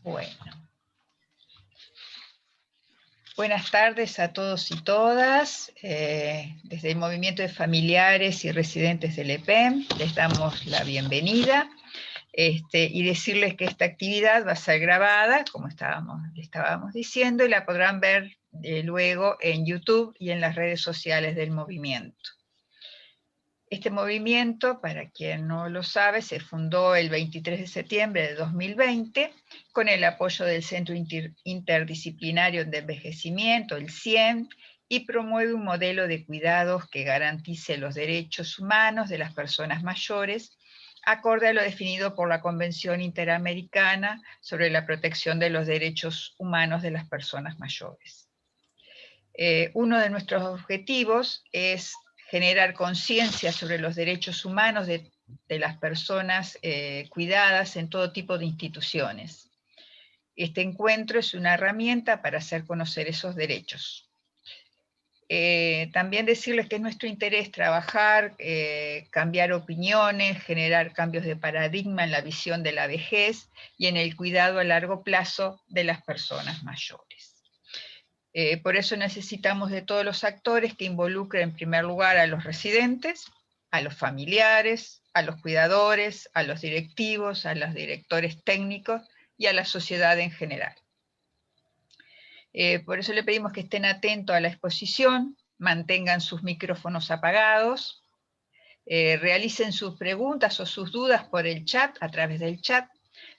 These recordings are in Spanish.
Bueno, buenas tardes a todos y todas. Desde el Movimiento de Familiares y Residentes del EPEM les damos la bienvenida y decirles que esta actividad va a ser grabada, como estábamos diciendo, y la podrán ver luego en YouTube y en las redes sociales del movimiento. Este movimiento, para quien no lo sabe, se fundó el 23 de septiembre de 2020 con el apoyo del Centro Interdisciplinario de Envejecimiento, el CIEM, y promueve un modelo de cuidados que garantice los derechos humanos de las personas mayores, acorde a lo definido por la Convención Interamericana sobre la protección de los derechos humanos de las personas mayores. Uno de nuestros objetivos es generar conciencia sobre los derechos humanos de las personas cuidadas en todo tipo de instituciones. Este encuentro es una herramienta para hacer conocer esos derechos. También decirles que es nuestro interés trabajar, cambiar opiniones, generar cambios de paradigma en la visión de la vejez y en el cuidado a largo plazo de las personas mayores. Por eso necesitamos de todos los actores que involucren en primer lugar a los residentes, a los familiares, a los cuidadores, a los directivos, a los directores técnicos y a la sociedad en general. Por eso le pedimos que estén atentos a la exposición, mantengan sus micrófonos apagados, realicen sus preguntas o sus dudas por el chat, a través del chat,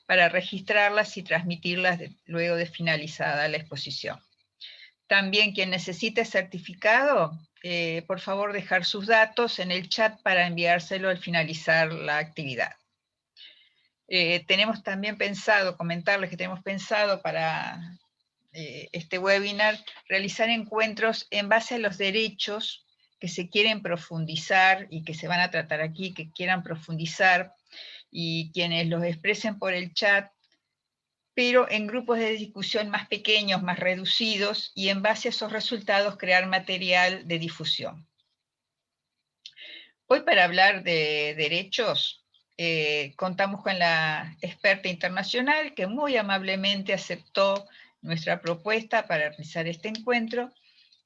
para registrarlas y transmitirlas luego de finalizada la exposición. También quien necesite certificado, por favor dejar sus datos en el chat para enviárselo al finalizar la actividad. Tenemos también pensado, comentarles que tenemos pensado para este webinar, realizar encuentros en base a los derechos que se quieren profundizar y que se van a tratar aquí, que quieran profundizar, y quienes los expresen por el chat, pero en grupos de discusión más pequeños, más reducidos, y en base a esos resultados crear material de difusión. Hoy, para hablar de derechos, contamos con la experta internacional que muy amablemente aceptó nuestra propuesta para realizar este encuentro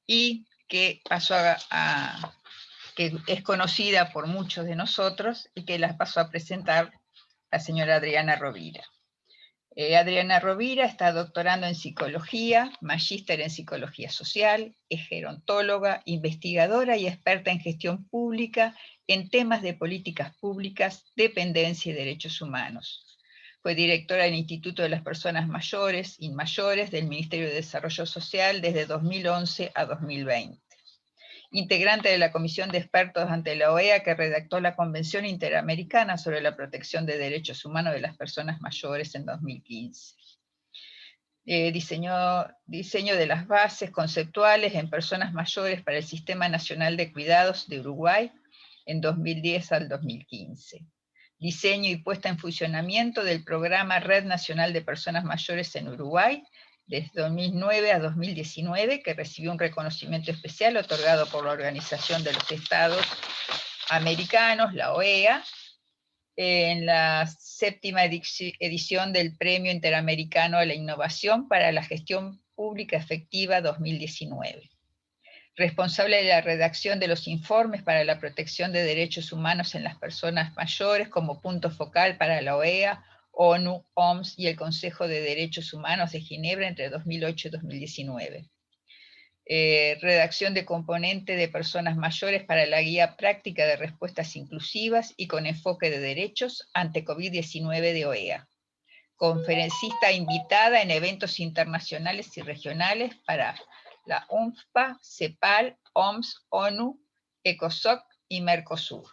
y que que es conocida por muchos de nosotros y que la pasó a presentar la señora Adriana Rovira. Adriana Rovira está doctorando en psicología, magíster en psicología social, es gerontóloga, investigadora y experta en gestión pública en temas de políticas públicas, dependencia y derechos humanos. Fue directora del Instituto de las Personas Mayores y Mayores del Ministerio de Desarrollo Social desde 2011 a 2020. Integrante de la Comisión de Expertos ante la OEA que redactó la Convención Interamericana sobre la Protección de Derechos Humanos de las Personas Mayores en 2015. Diseño de las bases conceptuales en personas mayores para el Sistema Nacional de Cuidados de Uruguay en 2010 al 2015. Diseño y puesta en funcionamiento del programa Red Nacional de Personas Mayores en Uruguay desde 2009 a 2019, que recibió un reconocimiento especial otorgado por la Organización de los Estados Americanos, la OEA, en la 7ª edición del Premio Interamericano a la Innovación para la Gestión Pública Efectiva 2019. Responsable de la redacción de los informes para la protección de derechos humanos en las personas mayores como punto focal para la OEA, ONU, OMS y el Consejo de Derechos Humanos de Ginebra entre 2008 y 2019. Redacción de componente de personas mayores para la guía práctica de respuestas inclusivas y con enfoque de derechos ante COVID-19 de OEA. Conferencista invitada en eventos internacionales y regionales para la UNFPA, CEPAL, OMS, ONU, ECOSOC y Mercosur.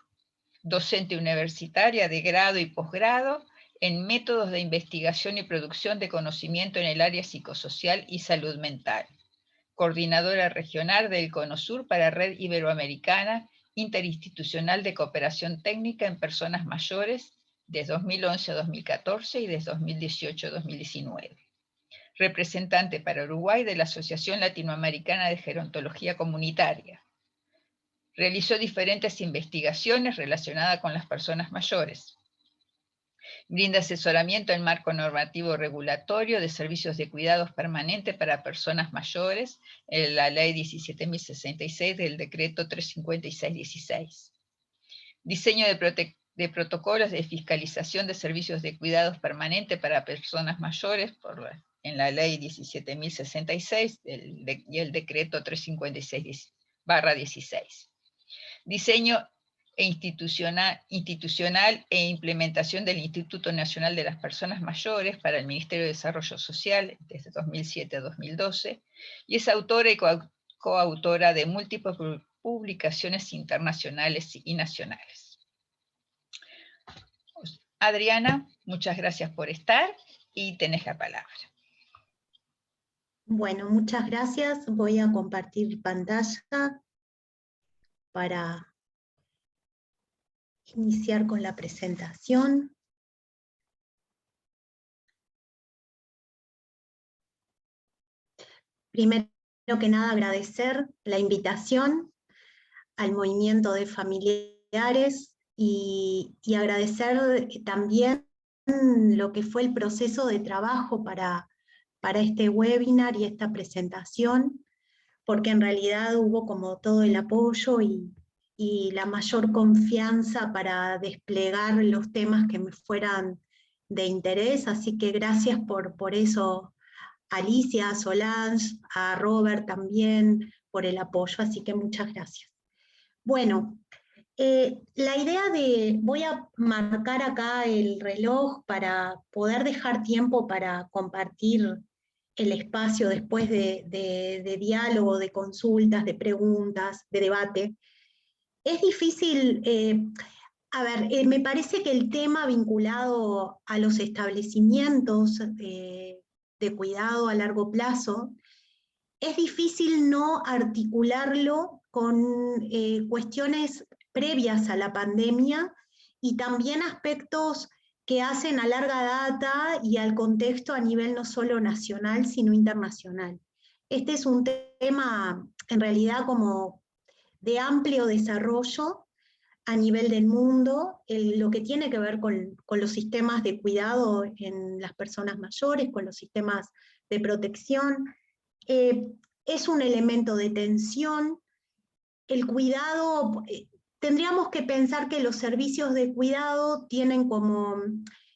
Docente universitaria de grado y posgrado en métodos de investigación y producción de conocimiento en el área psicosocial y salud mental. Coordinadora regional del CONOSUR para Red Iberoamericana Interinstitucional de Cooperación Técnica en Personas Mayores desde 2011 a 2014 y desde 2018 a 2019. Representante para Uruguay de la Asociación Latinoamericana de Gerontología Comunitaria. Realizó diferentes investigaciones relacionadas con las personas mayores. Brinda asesoramiento en marco normativo regulatorio de servicios de cuidados permanentes para personas mayores, en la Ley 17.066 del Decreto 356-16. Diseño de protocolos de fiscalización de servicios de cuidados permanentes para personas mayores en la Ley 17.066 y el Decreto 356-16. Diseño institucional e implementación del Instituto Nacional de las Personas Mayores para el Ministerio de Desarrollo Social desde 2007 a 2012, y es autora y coautora de múltiples publicaciones internacionales y nacionales. Adriana, muchas gracias por estar y tenés la palabra. Bueno, muchas gracias. Voy a compartir pantalla para iniciar con la presentación. Primero que nada, agradecer la invitación al movimiento de familiares y agradecer también lo que fue el proceso de trabajo para este webinar y esta presentación, porque en realidad hubo como todo el apoyo y la mayor confianza para desplegar los temas que me fueran de interés, así que gracias por eso, Alicia, a Solange, a Robert también, por el apoyo, así que muchas gracias. Bueno, la idea voy a marcar acá el reloj para poder dejar tiempo para compartir el espacio después de diálogo, de consultas, de preguntas, de debate. Es difícil, me parece que el tema vinculado a los establecimientos de cuidado a largo plazo, es difícil no articularlo con cuestiones previas a la pandemia y también aspectos que hacen a larga data y al contexto a nivel no solo nacional, sino internacional. Este es un tema en realidad como de amplio desarrollo a nivel del mundo, lo que tiene que ver con los sistemas de cuidado en las personas mayores, con los sistemas de protección. Es un elemento de tensión. El cuidado, tendríamos que pensar que los servicios de cuidado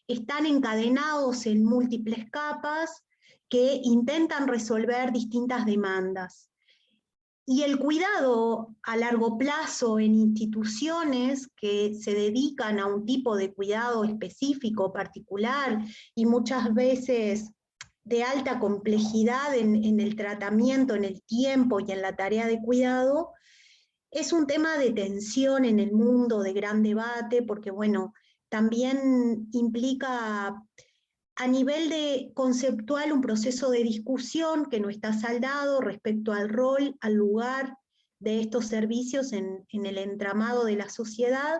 están encadenados en múltiples capas que intentan resolver distintas demandas. Y el cuidado a largo plazo en instituciones que se dedican a un tipo de cuidado específico, particular, y muchas veces de alta complejidad en el tratamiento, en el tiempo y en la tarea de cuidado, es un tema de tensión en el mundo, de gran debate, porque bueno, también implica a nivel de conceptual un proceso de discusión que no está saldado respecto al rol, al lugar de estos servicios en el entramado de la sociedad,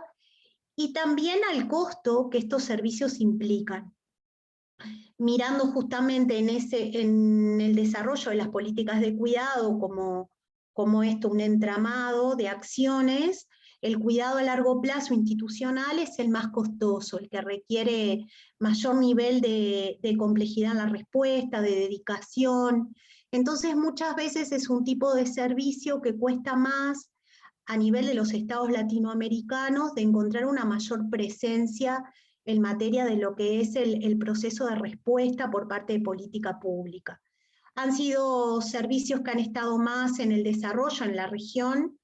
y también al costo que estos servicios implican. Mirando justamente en el desarrollo de las políticas de cuidado como esto, un entramado de acciones, el cuidado a largo plazo institucional es el más costoso, el que requiere mayor nivel de complejidad en la respuesta, de dedicación. Entonces muchas veces es un tipo de servicio que cuesta más a nivel de los estados latinoamericanos de encontrar una mayor presencia en materia de lo que es el proceso de respuesta por parte de política pública. Han sido servicios que han estado más en el desarrollo en la región,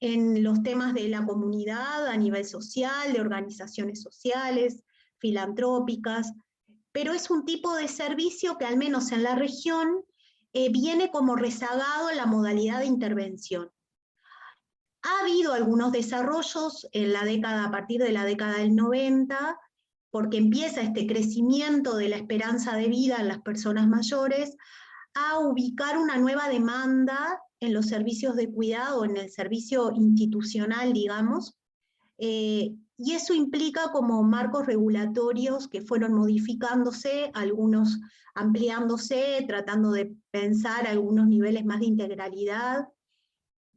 en los temas de la comunidad a nivel social, de organizaciones sociales, filantrópicas, pero es un tipo de servicio que al menos en la región viene como rezagado en la modalidad de intervención. Ha habido algunos desarrollos en la década, a partir de la década del 90, porque empieza este crecimiento de la esperanza de vida en las personas mayores, a ubicar una nueva demanda en los servicios de cuidado, en el servicio institucional, digamos, y eso implica como marcos regulatorios que fueron modificándose, algunos ampliándose, tratando de pensar algunos niveles más de integralidad.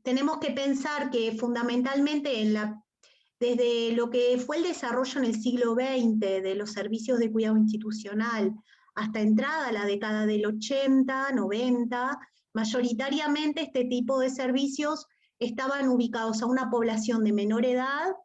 Tenemos que pensar que fundamentalmente desde lo que fue el desarrollo en el siglo XX de los servicios de cuidado institucional hasta entrada a la década del 80, 90, mayoritariamente este tipo de servicios estaban ubicados a una población de menor edad.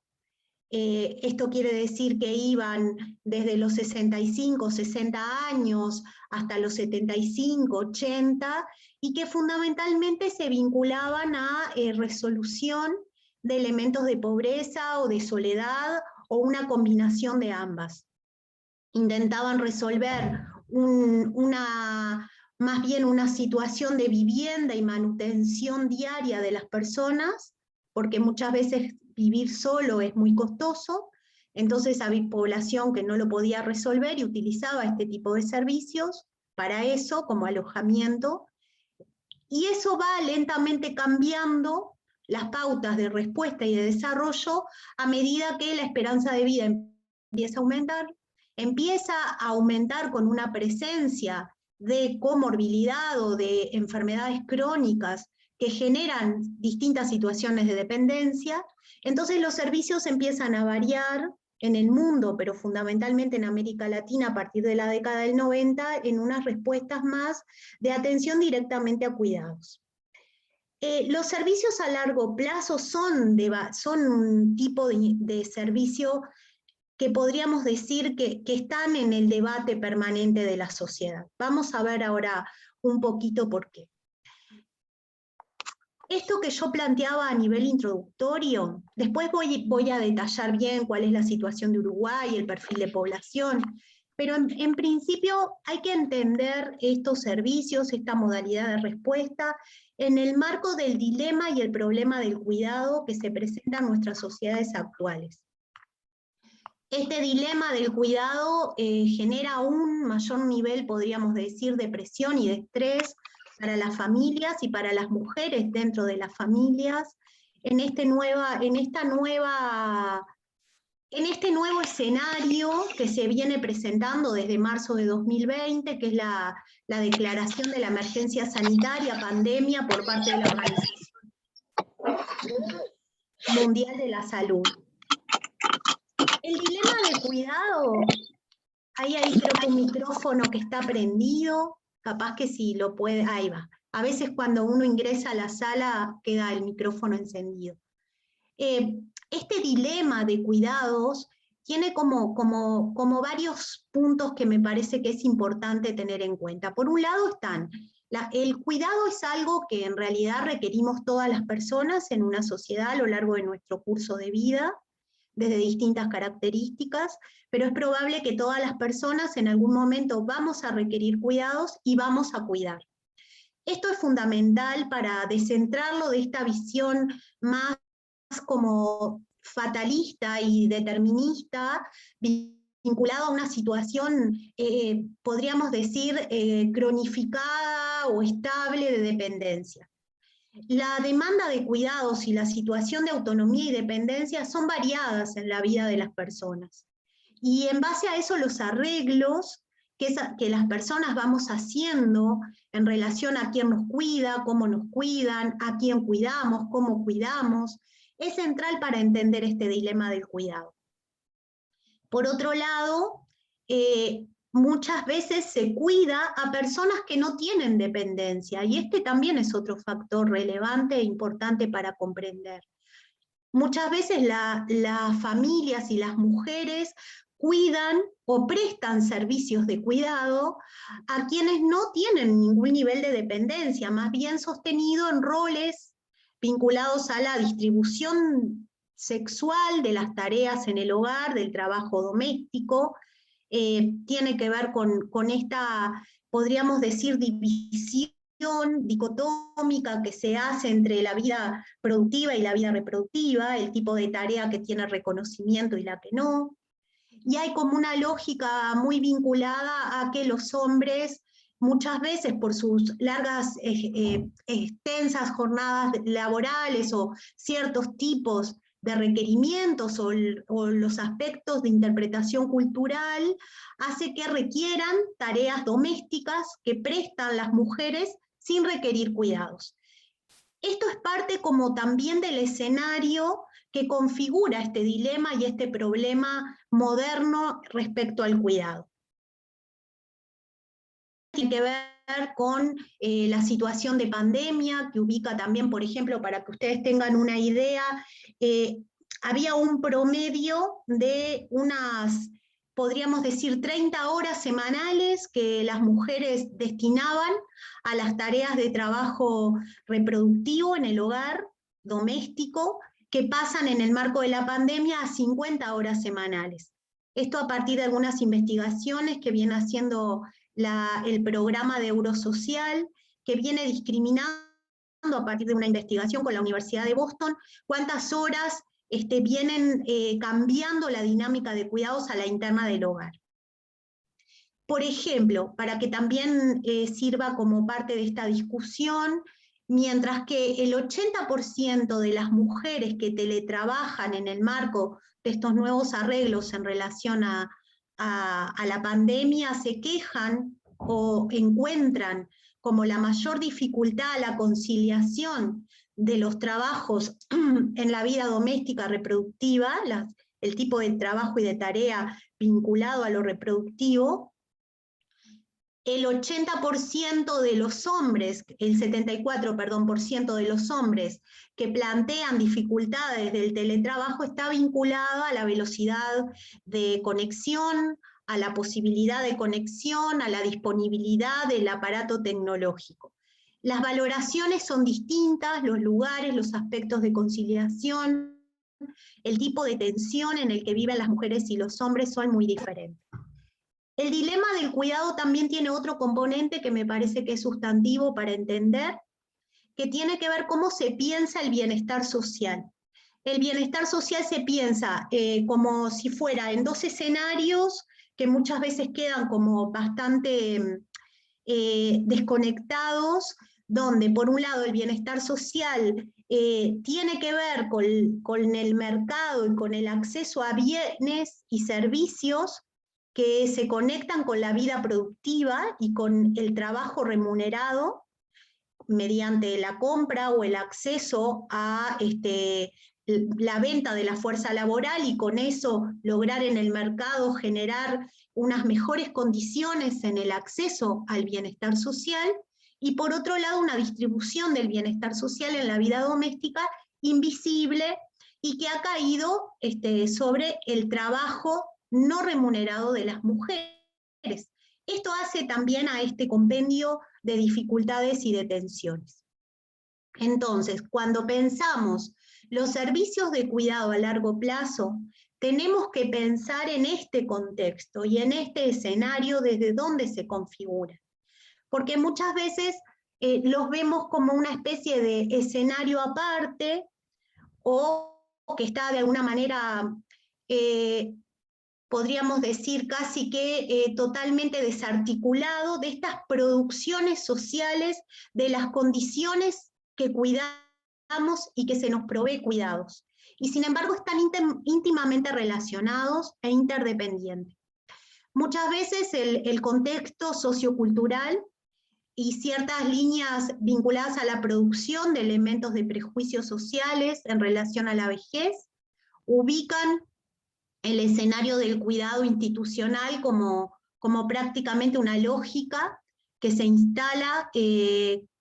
Esto quiere decir que iban desde los 65, 60 años hasta los 75, 80, y que fundamentalmente se vinculaban a resolución de elementos de pobreza o de soledad o una combinación de ambas. Intentaban resolver más bien una situación de vivienda y manutención diaria de las personas, porque muchas veces vivir solo es muy costoso, entonces había población que no lo podía resolver y utilizaba este tipo de servicios para eso, como alojamiento, y eso va lentamente cambiando las pautas de respuesta y de desarrollo a medida que la esperanza de vida empieza a aumentar con una presencia de comorbilidad o de enfermedades crónicas que generan distintas situaciones de dependencia. Entonces los servicios empiezan a variar en el mundo, pero fundamentalmente en América Latina a partir de la década del 90, en unas respuestas más de atención directamente a cuidados. Los servicios a largo plazo son un tipo de servicio que podríamos decir que están en el debate permanente de la sociedad. Vamos a ver ahora un poquito por qué. Esto que yo planteaba a nivel introductorio, después voy a detallar bien cuál es la situación de Uruguay, el perfil de población, pero en principio hay que entender estos servicios, esta modalidad de respuesta, en el marco del dilema y el problema del cuidado que se presenta en nuestras sociedades actuales. Este dilema del cuidado genera un mayor nivel, podríamos decir, de presión y de estrés para las familias y para las mujeres dentro de las familias, en este nuevo escenario que se viene presentando desde marzo de 2020, que es la declaración de la emergencia sanitaria, pandemia, por parte de la Organización Mundial de la Salud. El dilema de cuidado, ahí creo que un micrófono que está prendido, capaz que si lo puede, ahí va. A veces cuando uno ingresa a la sala queda el micrófono encendido. Este dilema de cuidados tiene como varios puntos que me parece que es importante tener en cuenta. Por un lado están, el cuidado es algo que en realidad requerimos todas las personas en una sociedad a lo largo de nuestro curso de vida, desde distintas características, pero es probable que todas las personas en algún momento vamos a requerir cuidados y vamos a cuidar. Esto es fundamental para descentrarlo de esta visión más como fatalista y determinista, vinculado a una situación, podríamos decir, cronificada o estable de dependencia. La demanda de cuidados y la situación de autonomía y dependencia son variadas en la vida de las personas. Y en base a eso los arreglos que las personas vamos haciendo en relación a quién nos cuida, cómo nos cuidan, a quién cuidamos, cómo cuidamos, es central para entender este dilema del cuidado. Por otro lado, muchas veces se cuida a personas que no tienen dependencia, y este también es otro factor relevante e importante para comprender. Muchas veces las familias y las mujeres cuidan o prestan servicios de cuidado a quienes no tienen ningún nivel de dependencia, más bien sostenido en roles vinculados a la distribución sexual de las tareas en el hogar, del trabajo doméstico. Tiene que ver con esta, podríamos decir, división dicotómica que se hace entre la vida productiva y la vida reproductiva, el tipo de tarea que tiene reconocimiento y la que no. Y hay como una lógica muy vinculada a que los hombres, muchas veces por sus largas, extensas jornadas laborales o ciertos tipos de requerimientos o los aspectos de interpretación cultural, hace que requieran tareas domésticas que prestan las mujeres sin requerir cuidados. Esto es parte como también del escenario que configura este dilema y este problema moderno respecto al cuidado. Tiene que ver con la situación de pandemia, que ubica también, por ejemplo, para que ustedes tengan una idea, había un promedio de unas, podríamos decir, 30 horas semanales que las mujeres destinaban a las tareas de trabajo reproductivo en el hogar doméstico, que pasan en el marco de la pandemia a 50 horas semanales. Esto a partir de algunas investigaciones que viene haciendo el programa de Eurosocial, que viene discriminando a partir de una investigación con la Universidad de Boston, cuántas horas vienen cambiando la dinámica de cuidados a la interna del hogar. Por ejemplo, para que también sirva como parte de esta discusión, mientras que el 80% de las mujeres que teletrabajan en el marco de estos nuevos arreglos en relación a la pandemia se quejan o encuentran como la mayor dificultad la conciliación de los trabajos en la vida doméstica reproductiva, el tipo de trabajo y de tarea vinculado a lo reproductivo, el 80% de los hombres, el 74% de los hombres que plantean dificultades del teletrabajo está vinculado a la velocidad de conexión, a la posibilidad de conexión, a la disponibilidad del aparato tecnológico. Las valoraciones son distintas, los lugares, los aspectos de conciliación, el tipo de tensión en el que viven las mujeres y los hombres son muy diferentes. El dilema del cuidado también tiene otro componente que me parece que es sustantivo para entender, que tiene que ver cómo se piensa el bienestar social. El bienestar social se piensa como si fuera en dos escenarios que muchas veces quedan como bastante desconectados, donde por un lado el bienestar social tiene que ver con el mercado y con el acceso a bienes y servicios que se conectan con la vida productiva y con el trabajo remunerado mediante la compra o el acceso a la venta de la fuerza laboral y con eso lograr en el mercado generar unas mejores condiciones en el acceso al bienestar social, y por otro lado una distribución del bienestar social en la vida doméstica invisible y que ha caído sobre el trabajo no remunerado de las mujeres. Esto hace también a este compendio de dificultades y de tensiones. Entonces, cuando pensamos los servicios de cuidado a largo plazo, tenemos que pensar en este contexto y en este escenario desde donde se configura. Porque muchas veces los vemos como una especie de escenario aparte o que está de alguna manera podríamos decir casi que totalmente desarticulado de estas producciones sociales, de las condiciones que cuidamos y que se nos provee cuidados. Y sin embargo están íntimamente relacionados e interdependientes. Muchas veces el contexto sociocultural y ciertas líneas vinculadas a la producción de elementos de prejuicios sociales en relación a la vejez ubican el escenario del cuidado institucional como prácticamente una lógica que se instala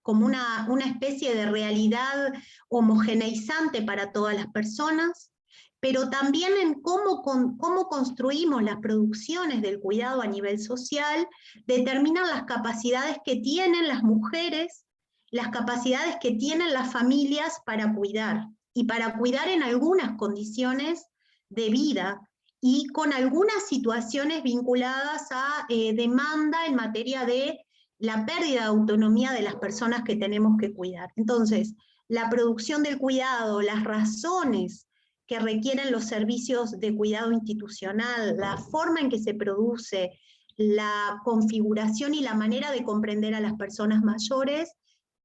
como una especie de realidad homogeneizante para todas las personas, pero también en cómo construimos las producciones del cuidado a nivel social, determinan las capacidades que tienen las mujeres, las capacidades que tienen las familias para cuidar, y para cuidar en algunas condiciones de vida, y con algunas situaciones vinculadas a demanda en materia de la pérdida de autonomía de las personas que tenemos que cuidar. Entonces, la producción del cuidado, las razones que requieren los servicios de cuidado institucional, la forma en que se produce, la configuración y la manera de comprender a las personas mayores,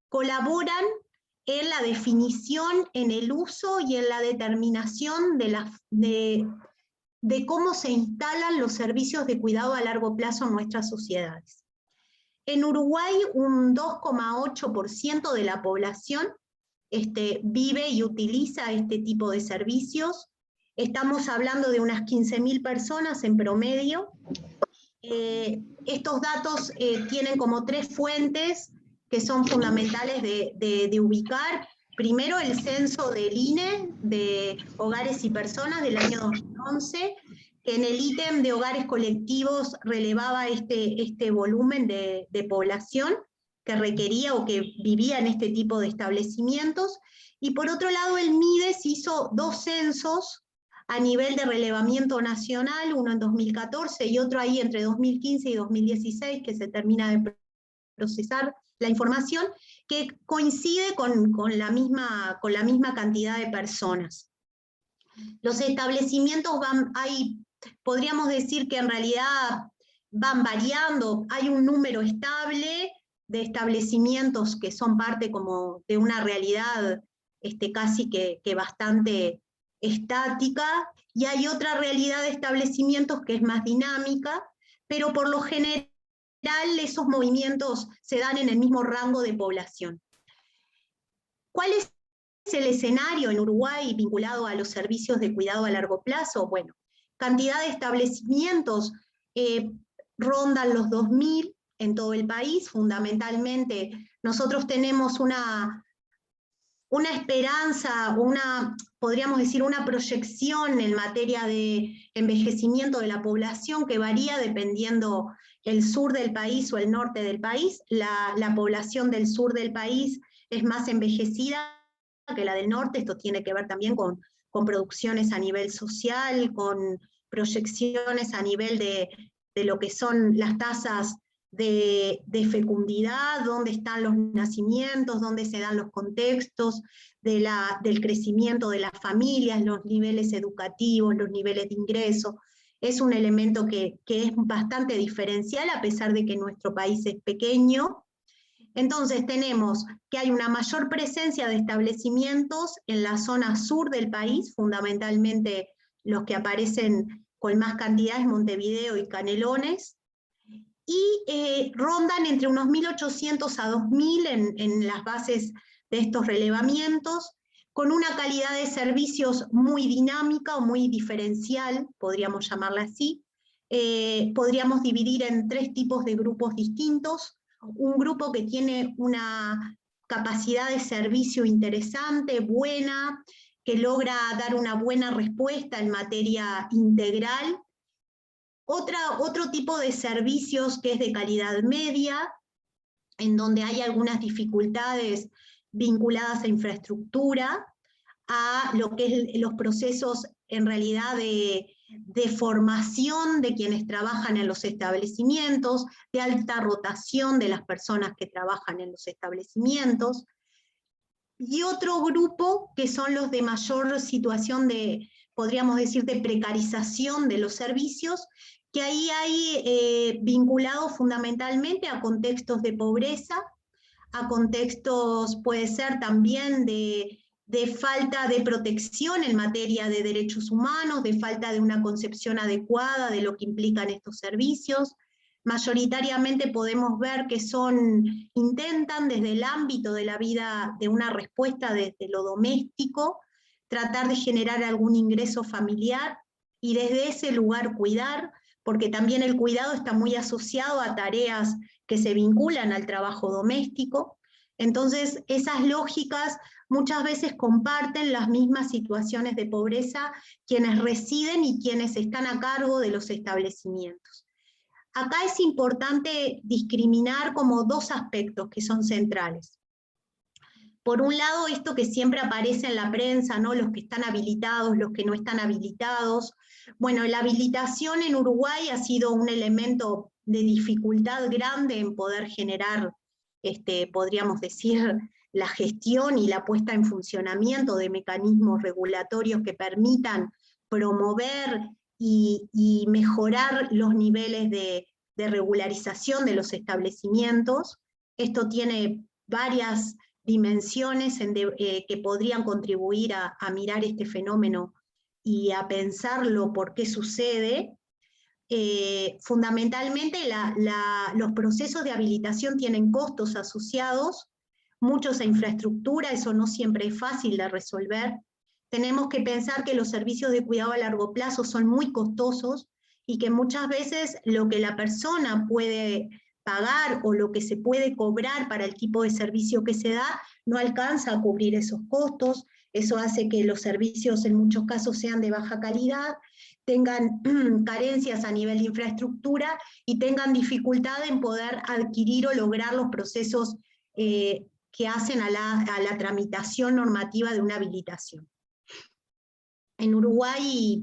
colaboran en la definición, en el uso y en la determinación de cómo se instalan los servicios de cuidado a largo plazo en nuestras sociedades. En Uruguay, un 2,8% de la población vive y utiliza este tipo de servicios. Estamos hablando de unas 15.000 personas en promedio. Estos datos tienen como 3 fuentes que son fundamentales de ubicar. Primero, el censo del INE, de hogares y personas del año 2011, que en el ítem de hogares colectivos relevaba este volumen de población que requería o que vivía en este tipo de establecimientos. Y por otro lado, el MIDES hizo 2 censos a nivel de relevamiento nacional, uno en 2014 y otro ahí entre 2015 y 2016, que se termina de procesar la información, que coincide con la misma cantidad de personas. Los establecimientos podríamos decir que en realidad van variando, hay un número estable de establecimientos que son parte como de una realidad casi que bastante estática, y hay otra realidad de establecimientos que es más dinámica, pero por lo general esos movimientos se dan en el mismo rango de población. ¿Cuál es el escenario en Uruguay vinculado a los servicios de cuidado a largo plazo? Bueno, cantidad de establecimientos rondan los 2.000 en todo el país. Fundamentalmente nosotros tenemos una esperanza, podríamos decir una proyección en materia de envejecimiento de la población que varía dependiendo el sur del país o el norte del país. La población del sur del país es más envejecida que la del norte. Esto tiene que ver también con producciones a nivel social, con proyecciones a nivel de lo que son las tasas de fecundidad, dónde están los nacimientos, dónde se dan los contextos del crecimiento de las familias, los niveles educativos, los niveles de ingreso. Es un elemento que es bastante diferencial a pesar de que nuestro país es pequeño. Entonces tenemos que hay una mayor presencia de establecimientos en la zona sur del país, fundamentalmente los que aparecen con más cantidad es Montevideo y Canelones, y rondan entre unos 1.800 a 2.000 en las bases de estos relevamientos, con una calidad de servicios muy dinámica o muy diferencial, podríamos llamarla así. Podríamos dividir en 3 tipos de grupos distintos. Un grupo que tiene una capacidad de servicio interesante, buena, que logra dar una buena respuesta en materia integral. Otro tipo de servicios que es de calidad media, en donde hay algunas dificultades vinculadas a infraestructura, a lo que es los procesos en realidad de formación de quienes trabajan en los establecimientos, de alta rotación de las personas que trabajan en los establecimientos, y otro grupo que son los de mayor situación de, podríamos decir, de precarización de los servicios, que ahí hay vinculado fundamentalmente a contextos de pobreza, a contextos, puede ser también de falta de protección en materia de derechos humanos, de falta de una concepción adecuada de lo que implican estos servicios. Mayoritariamente podemos ver que intentan desde el ámbito de la vida, de una respuesta desde lo doméstico, tratar de generar algún ingreso familiar y desde ese lugar cuidar, porque también el cuidado está muy asociado a tareas que se vinculan al trabajo doméstico. Entonces, esas lógicas muchas veces comparten las mismas situaciones de pobreza quienes residen y quienes están a cargo de los establecimientos. Acá es importante discriminar como 2 aspectos que son centrales. Por un lado, esto que siempre aparece en la prensa, ¿no? Los que están habilitados, los que no están habilitados. Bueno, la habilitación en Uruguay ha sido un elemento de dificultad grande en poder generar, podríamos decir, la gestión y la puesta en funcionamiento de mecanismos regulatorios que permitan promover y mejorar los niveles de regularización de los establecimientos. Esto tiene varias dimensiones que podrían contribuir a mirar este fenómeno y a pensarlo por qué sucede. Fundamentalmente los procesos de habilitación tienen costos asociados, muchos en infraestructura, eso no siempre es fácil de resolver. Tenemos que pensar que los servicios de cuidado a largo plazo son muy costosos y que muchas veces lo que la persona puede pagar o lo que se puede cobrar para el tipo de servicio que se da no alcanza a cubrir esos costos. Eso hace que los servicios en muchos casos sean de baja calidad, tengan carencias a nivel de infraestructura y tengan dificultad en poder adquirir o lograr los procesos que hacen a la tramitación normativa de una habilitación. En Uruguay,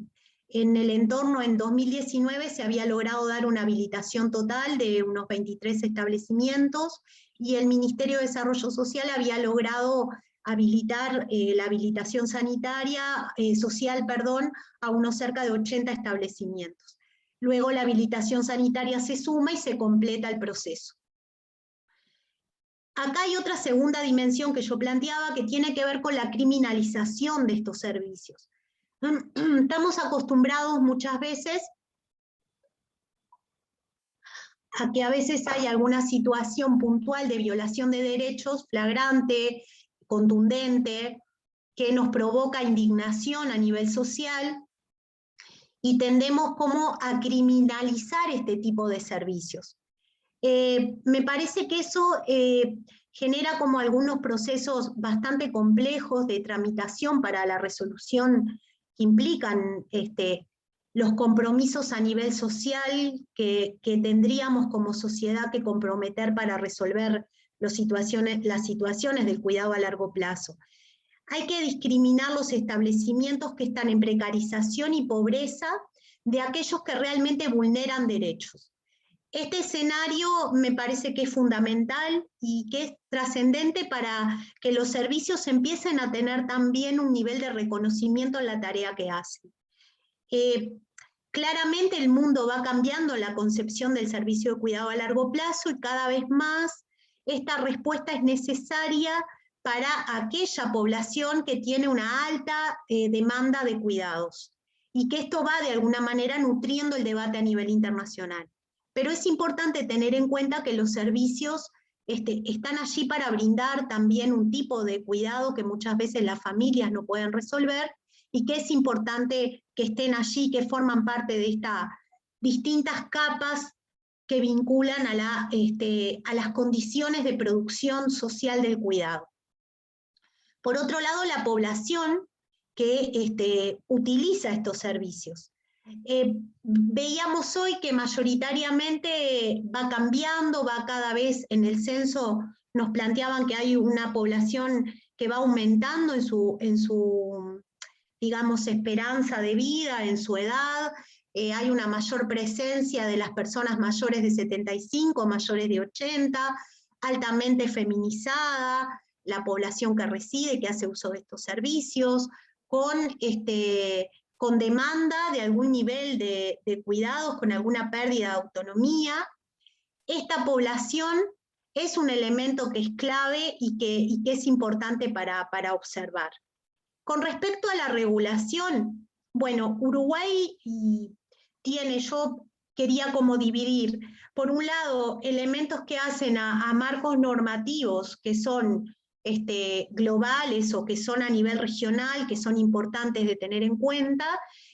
en el entorno, en 2019 se había logrado dar una habilitación total de unos 23 establecimientos y el Ministerio de Desarrollo Social había logrado habilitar la habilitación social, a unos cerca de 80 establecimientos. Luego la habilitación sanitaria se suma y se completa el proceso. Acá hay otra segunda dimensión que yo planteaba que tiene que ver con la criminalización de estos servicios. Estamos acostumbrados muchas veces a que a veces hay alguna situación puntual de violación de derechos flagrante, contundente, que nos provoca indignación a nivel social y tendemos como a criminalizar este tipo de servicios. Me parece que eso genera como algunos procesos bastante complejos de tramitación para la resolución que implican los compromisos a nivel social que tendríamos como sociedad que comprometer para resolver las situaciones del cuidado a largo plazo. Hay que discriminar los establecimientos que están en precarización y pobreza de aquellos que realmente vulneran derechos. Este escenario me parece que es fundamental y que es trascendente para que los servicios empiecen a tener también un nivel de reconocimiento en la tarea que hacen. Claramente el mundo va cambiando la concepción del servicio de cuidado a largo plazo y cada vez más esta respuesta es necesaria para aquella población que tiene una alta demanda de cuidados y que esto va de alguna manera nutriendo el debate a nivel internacional. Pero es importante tener en cuenta que los servicios están allí para brindar también un tipo de cuidado que muchas veces las familias no pueden resolver y que es importante que estén allí, que forman parte de estas distintas capas que vinculan a las condiciones de producción social del cuidado. Por otro lado, la población que utiliza estos servicios. Veíamos hoy que mayoritariamente va cambiando, va cada vez en el censo, nos planteaban que hay una población que va aumentando en su digamos, esperanza de vida, en su edad, hay una mayor presencia de las personas mayores de 75, mayores de 80, altamente feminizada, la población que reside, que hace uso de estos servicios, con demanda de algún nivel de cuidados, con alguna pérdida de autonomía. Esta población es un elemento que es clave y que es importante para observar. Con respecto a la regulación, bueno, Uruguay tiene, yo quería como dividir, por un lado, elementos que hacen a marcos normativos que son globales o que son a nivel regional, que son importantes de tener en cuenta,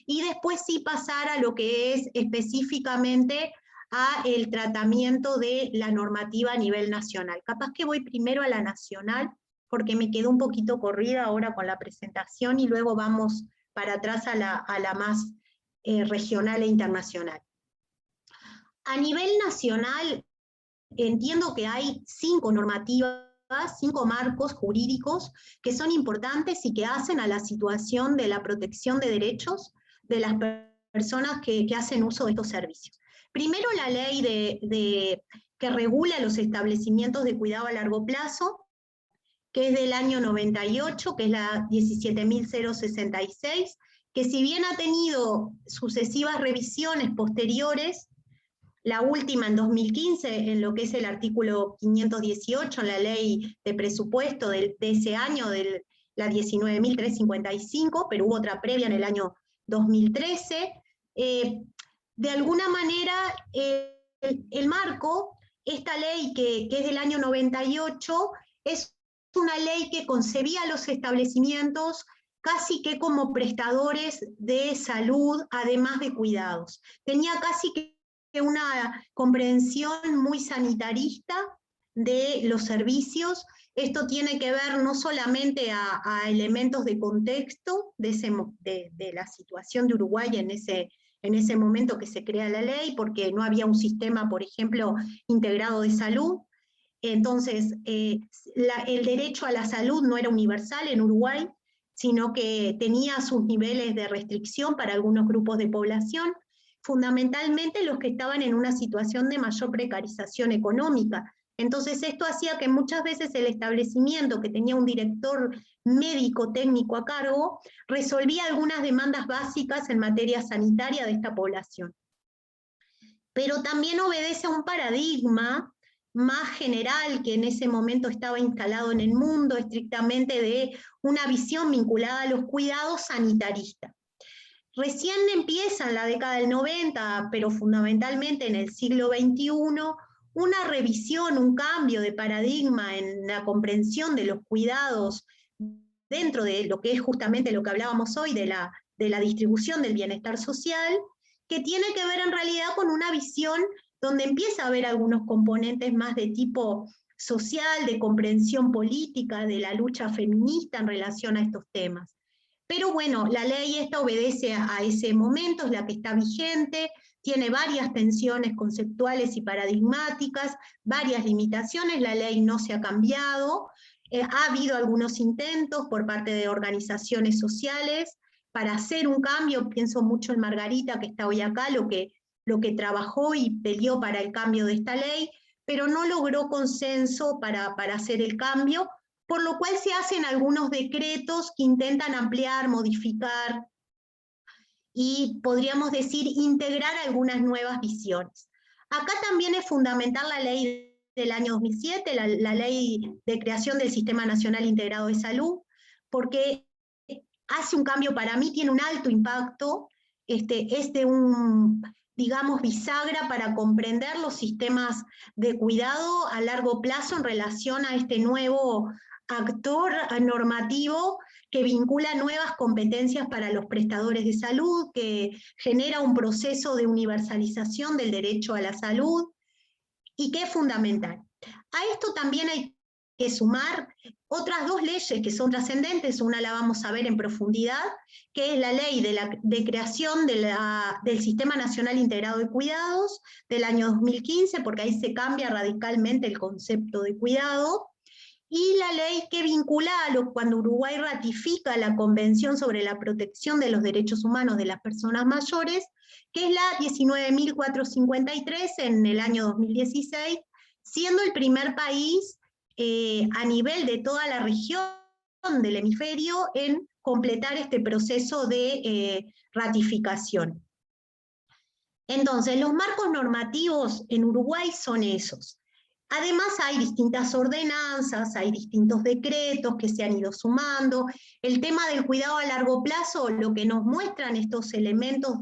y después sí pasar a lo que es específicamente a el tratamiento de la normativa a nivel nacional. Capaz que voy primero a la nacional, porque me quedó un poquito corrida ahora con la presentación y luego vamos para atrás a la más regional e internacional. A nivel nacional, entiendo que hay 5 normativas, 5 marcos jurídicos que son importantes y que hacen a la situación de la protección de derechos de las personas que hacen uso de estos servicios. Primero, la ley que regula los establecimientos de cuidado a largo plazo, que es del año 98, que es la 17.066, que si bien ha tenido sucesivas revisiones posteriores, la última en 2015, en lo que es el artículo 518, en la ley de presupuesto de ese año, la 19.355, pero hubo otra previa en el año 2013, de alguna manera el marco, esta ley que es del año 98, es una ley que concebía a los establecimientos casi que como prestadores de salud, además de cuidados. Tenía casi que una comprensión muy sanitarista de los servicios. Esto tiene que ver no solamente a elementos de contexto de la situación de Uruguay en ese momento que se crea la ley, porque no había un sistema, por ejemplo, integrado de salud. Entonces, el derecho a la salud no era universal en Uruguay, sino que tenía sus niveles de restricción para algunos grupos de población, fundamentalmente los que estaban en una situación de mayor precarización económica. Entonces esto hacía que muchas veces el establecimiento, que tenía un director médico técnico a cargo, resolvía algunas demandas básicas en materia sanitaria de esta población. Pero también obedece a un paradigma más general que en ese momento estaba instalado en el mundo, estrictamente de una visión vinculada a los cuidados sanitaristas. Recién empieza en la década del 90, pero fundamentalmente en el siglo XXI, una revisión, un cambio de paradigma en la comprensión de los cuidados dentro de lo que es justamente lo que hablábamos hoy de la distribución del bienestar social, que tiene que ver en realidad con una visión donde empieza a haber algunos componentes más de tipo social, de comprensión política, de la lucha feminista en relación a estos temas. Pero bueno, la ley esta obedece a ese momento, es la que está vigente, tiene varias tensiones conceptuales y paradigmáticas, varias limitaciones, la ley no se ha cambiado, ha habido algunos intentos por parte de organizaciones sociales para hacer un cambio, pienso mucho en Margarita, que está hoy acá, lo que trabajó y peleó para el cambio de esta ley, pero no logró consenso para hacer el cambio, por lo cual se hacen algunos decretos que intentan ampliar, modificar y podríamos decir integrar algunas nuevas visiones. Acá también es fundamental la ley del año 2007, la ley de creación del Sistema Nacional Integrado de Salud, porque hace un cambio, para mí tiene un alto impacto, es de un, digamos, bisagra para comprender los sistemas de cuidado a largo plazo en relación a este nuevo actor normativo que vincula nuevas competencias para los prestadores de salud, que genera un proceso de universalización del derecho a la salud y que es fundamental. A esto también hay que sumar otras dos leyes que son trascendentes, una la vamos a ver en profundidad, que es la ley de creación del Sistema Nacional Integrado de Cuidados del año 2015, porque ahí se cambia radicalmente el concepto de cuidado, y la ley que vincula cuando Uruguay ratifica la Convención sobre la Protección de los Derechos Humanos de las Personas Mayores, que es la 19.453 en el año 2016, siendo el primer país a nivel de toda la región del hemisferio en completar este proceso de ratificación. Entonces, los marcos normativos en Uruguay son esos. Además hay distintas ordenanzas, hay distintos decretos que se han ido sumando. El tema del cuidado a largo plazo, lo que nos muestran estos elementos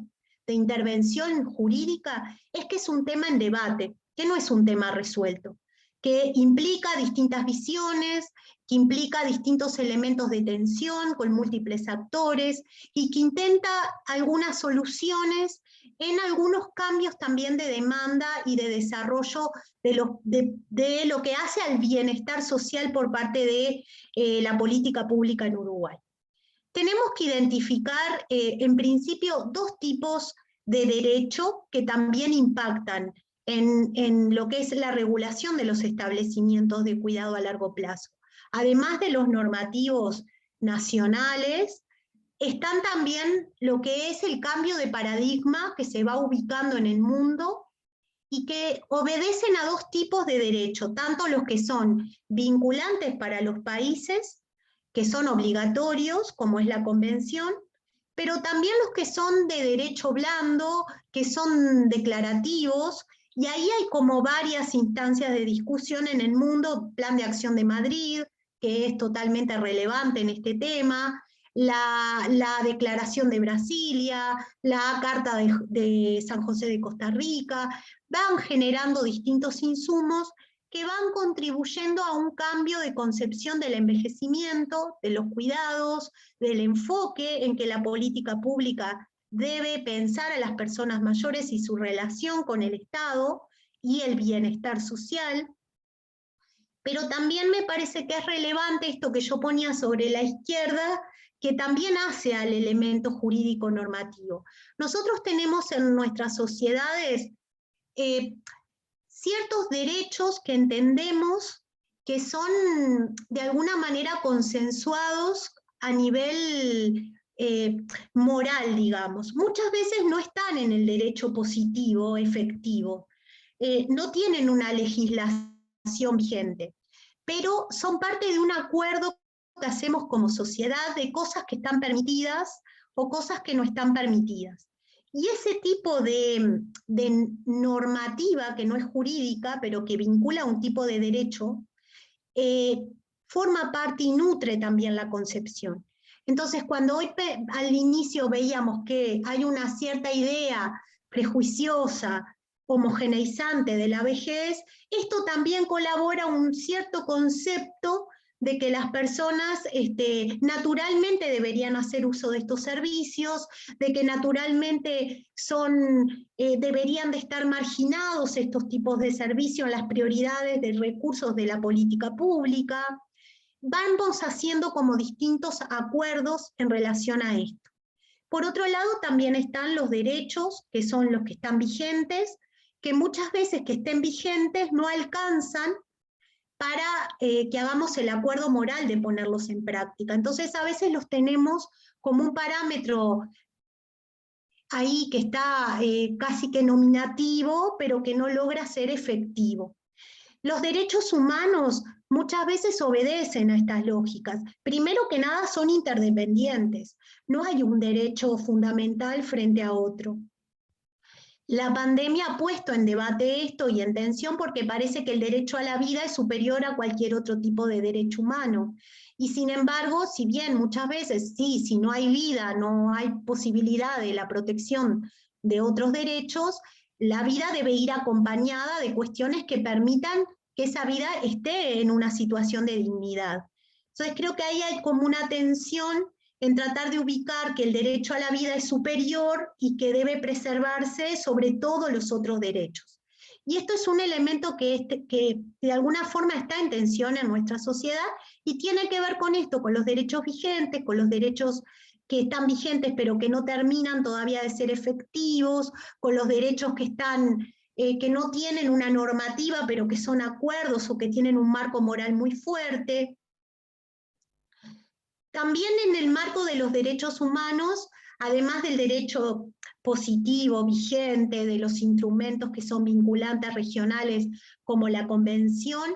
de intervención jurídica, es que es un tema en debate, que no es un tema resuelto, que implica distintas visiones, que implica distintos elementos de tensión con múltiples actores, y que intenta algunas soluciones en algunos cambios también de demanda y de desarrollo de lo que hace al bienestar social por parte de la política pública en Uruguay. Tenemos que identificar, en principio, dos tipos de derecho que también impactan en lo que es la regulación de los establecimientos de cuidado a largo plazo. Además de los normativos nacionales, están también lo que es el cambio de paradigma que se va ubicando en el mundo y que obedecen a dos tipos de derecho, tanto los que son vinculantes para los países, que son obligatorios, como es la Convención, pero también los que son de derecho blando, que son declarativos, y ahí hay como varias instancias de discusión en el mundo, Plan de Acción de Madrid, que es totalmente relevante en este tema, la Declaración de Brasilia, la Carta de San José de Costa Rica, van generando distintos insumos que van contribuyendo a un cambio de concepción del envejecimiento, de los cuidados, del enfoque en que la política pública debe pensar a las personas mayores y su relación con el Estado y el bienestar social. Pero también me parece que es relevante esto que yo ponía sobre la izquierda, que también hace al elemento jurídico normativo. Nosotros tenemos en nuestras sociedades ciertos derechos que entendemos que son de alguna manera consensuados a nivel moral, digamos. Muchas veces no están en el derecho positivo, efectivo, no tienen una legislación vigente, pero son parte de un acuerdo que hacemos como sociedad de cosas que están permitidas o cosas que no están permitidas. Y ese tipo de normativa que no es jurídica, pero que vincula un tipo de derecho, forma parte y nutre también la concepción. Entonces, cuando hoy al inicio veíamos que hay una cierta idea prejuiciosa, homogeneizante de la vejez, esto también colabora a un cierto concepto de que las personas naturalmente deberían hacer uso de estos servicios, de que naturalmente deberían de estar marginados estos tipos de servicios en las prioridades de recursos de la política pública. Vamos haciendo como distintos acuerdos en relación a esto. Por otro lado, también están los derechos, que son los que están vigentes, que muchas veces que estén vigentes no alcanzan para que hagamos el acuerdo moral de ponerlos en práctica. Entonces a veces los tenemos como un parámetro ahí que está casi que nominativo, pero que no logra ser efectivo. Los derechos humanos muchas veces obedecen a estas lógicas. Primero que nada son interdependientes, no hay un derecho fundamental frente a otro. La pandemia ha puesto en debate esto y en tensión porque parece que el derecho a la vida es superior a cualquier otro tipo de derecho humano. Y sin embargo, si bien muchas veces sí, si no hay vida, no hay posibilidad de la protección de otros derechos, la vida debe ir acompañada de cuestiones que permitan que esa vida esté en una situación de dignidad. Entonces creo que ahí hay como una tensión en tratar de ubicar que el derecho a la vida es superior y que debe preservarse sobre todos los otros derechos. Y esto es un elemento que de alguna forma está en tensión en nuestra sociedad y tiene que ver con esto, con los derechos vigentes, con los derechos que están vigentes pero que no terminan todavía de ser efectivos, con los derechos que que no tienen una normativa pero que son acuerdos o que tienen un marco moral muy fuerte. También en el marco de los derechos humanos, además del derecho positivo, vigente, de los instrumentos que son vinculantes regionales como la Convención,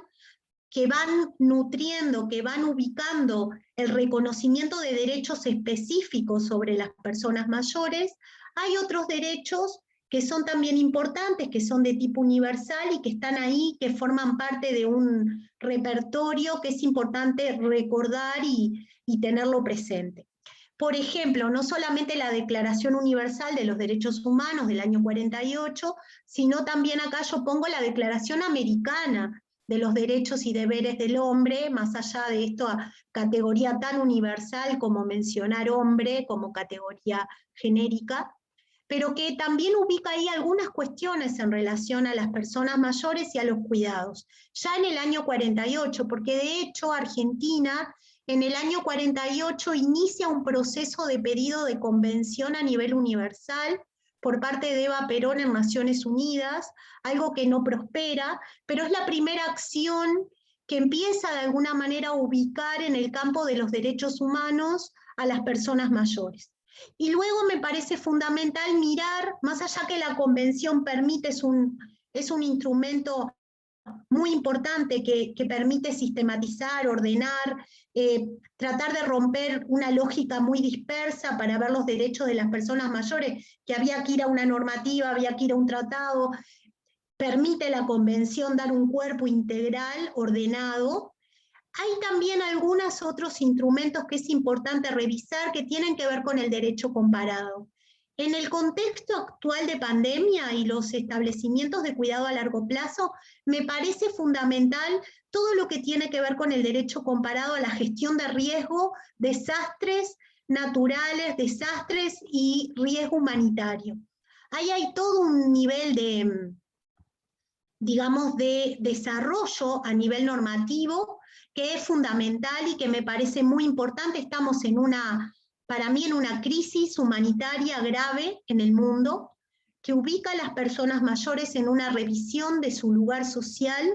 que van nutriendo, que van ubicando el reconocimiento de derechos específicos sobre las personas mayores, hay otros derechos que son también importantes, que son de tipo universal y que están ahí, que forman parte de un repertorio que es importante recordar y tenerlo presente. Por ejemplo, no solamente la Declaración Universal de los Derechos Humanos del año 48, sino también acá yo pongo la Declaración Americana de los Derechos y Deberes del Hombre, más allá de esto a categoría tan universal como mencionar hombre como categoría genérica, pero que también ubica ahí algunas cuestiones en relación a las personas mayores y a los cuidados, ya en el año 48, porque de hecho Argentina en el año 48 inicia un proceso de pedido de convención a nivel universal por parte de Eva Perón en Naciones Unidas, algo que no prospera, pero es la primera acción que empieza de alguna manera a ubicar en el campo de los derechos humanos a las personas mayores. Y luego me parece fundamental mirar, más allá que la convención permite, es un instrumento muy importante que permite sistematizar, ordenar, tratar de romper una lógica muy dispersa para ver los derechos de las personas mayores, que había que ir a una normativa, había que ir a un tratado, permite la convención dar un cuerpo integral, ordenado. Hay también algunos otros instrumentos que es importante revisar que tienen que ver con el derecho comparado. En el contexto actual de pandemia y los establecimientos de cuidado a largo plazo, me parece fundamental todo lo que tiene que ver con el derecho comparado a la gestión de riesgo, desastres naturales, desastres y riesgo humanitario. Ahí hay todo un nivel de, digamos, de desarrollo a nivel normativo que es fundamental y que me parece muy importante. Estamos en una, para mí, en una crisis humanitaria grave en el mundo, que ubica a las personas mayores en una revisión de su lugar social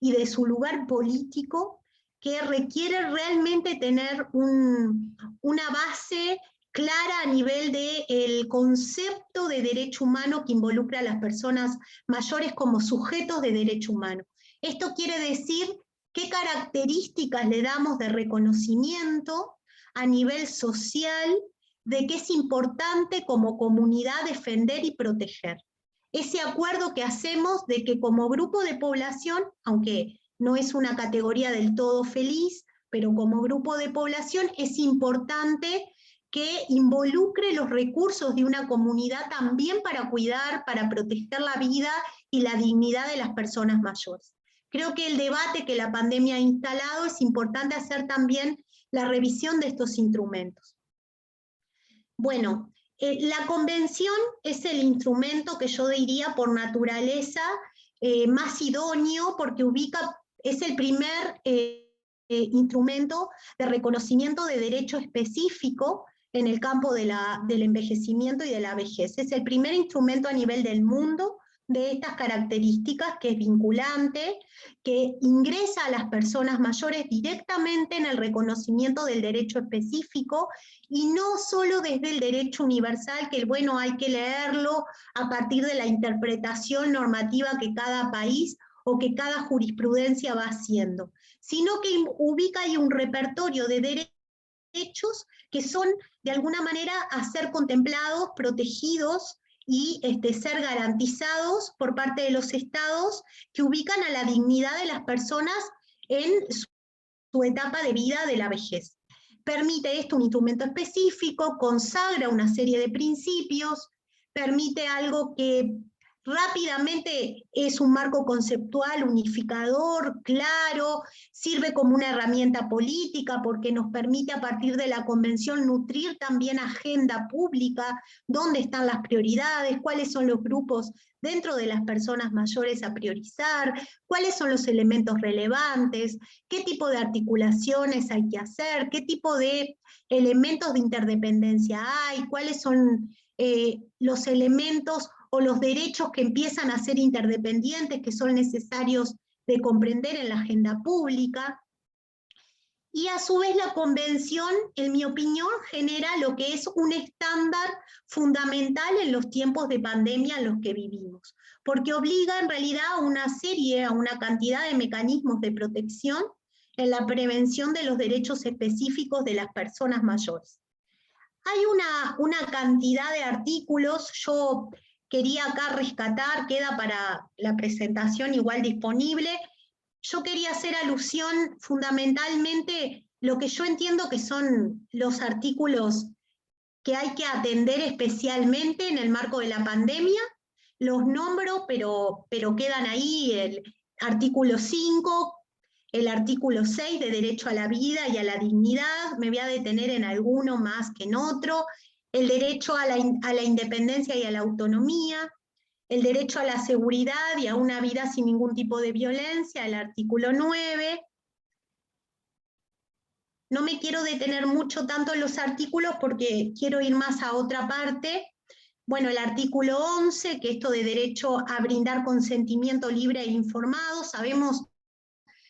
y de su lugar político, que requiere realmente tener una base clara a nivel del concepto de derecho humano que involucra a las personas mayores como sujetos de derecho humano. Esto quiere decir qué características le damos de reconocimiento a nivel social de que es importante como comunidad defender y proteger. Ese acuerdo que hacemos de que como grupo de población, aunque no es una categoría del todo feliz, pero como grupo de población es importante que involucre los recursos de una comunidad también para cuidar, para proteger la vida y la dignidad de las personas mayores. Creo que el debate que la pandemia ha instalado es importante hacer también la revisión de estos instrumentos. Bueno, la convención es el instrumento que yo diría por naturaleza más idóneo porque ubica, es el primer instrumento de reconocimiento de derecho específico en el campo del envejecimiento y de la vejez. Es el primer instrumento a nivel del mundo de estas características, que es vinculante, que ingresa a las personas mayores directamente en el reconocimiento del derecho específico y no solo desde el derecho universal, que bueno, hay que leerlo a partir de la interpretación normativa que cada país o que cada jurisprudencia va haciendo, sino que ubica ahí un repertorio de derechos que son de alguna manera a ser contemplados, protegidos y ser garantizados por parte de los estados que ubican a la dignidad de las personas en su etapa de vida de la vejez. Permite esto un instrumento específico, consagra una serie de principios, permite algo que rápidamente es un marco conceptual unificador, claro, sirve como una herramienta política porque nos permite a partir de la convención nutrir también agenda pública, dónde están las prioridades, cuáles son los grupos dentro de las personas mayores a priorizar, cuáles son los elementos relevantes, qué tipo de articulaciones hay que hacer, qué tipo de elementos de interdependencia hay, cuáles son los elementos o los derechos que empiezan a ser interdependientes, que son necesarios de comprender en la agenda pública. Y a su vez la convención, en mi opinión, genera lo que es un estándar fundamental en los tiempos de pandemia en los que vivimos, porque obliga en realidad a una serie, a una cantidad de mecanismos de protección en la prevención de los derechos específicos de las personas mayores. Hay una cantidad de artículos, yo quería acá rescatar, queda para la presentación igual disponible. Yo quería hacer alusión fundamentalmente lo que yo entiendo que son los artículos que hay que atender especialmente en el marco de la pandemia. Los nombro, pero quedan ahí: el artículo 5, el artículo 6 de derecho a la vida y a la dignidad, me voy a detener en alguno más que en otro, el derecho a la independencia y a la autonomía, el derecho a la seguridad y a una vida sin ningún tipo de violencia, el artículo 9. No me quiero detener mucho tanto en los artículos porque quiero ir más a otra parte. Bueno, el artículo 11, que esto de derecho a brindar consentimiento libre e informado, sabemos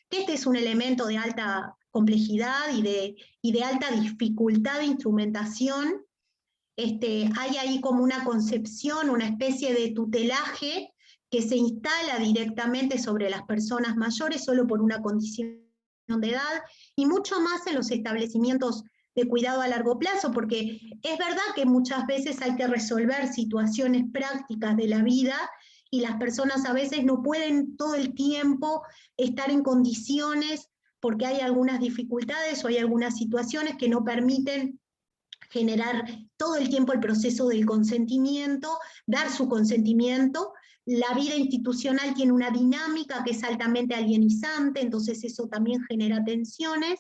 que este es un elemento de alta complejidad y de alta dificultad de instrumentación. Hay ahí como una concepción, una especie de tutelaje que se instala directamente sobre las personas mayores solo por una condición de edad, y mucho más en los establecimientos de cuidado a largo plazo, porque es verdad que muchas veces hay que resolver situaciones prácticas de la vida y las personas a veces no pueden todo el tiempo estar en condiciones porque hay algunas dificultades o hay algunas situaciones que no permiten generar todo el tiempo el proceso del consentimiento, dar su consentimiento. La vida institucional tiene una dinámica que es altamente alienizante, entonces eso también genera tensiones,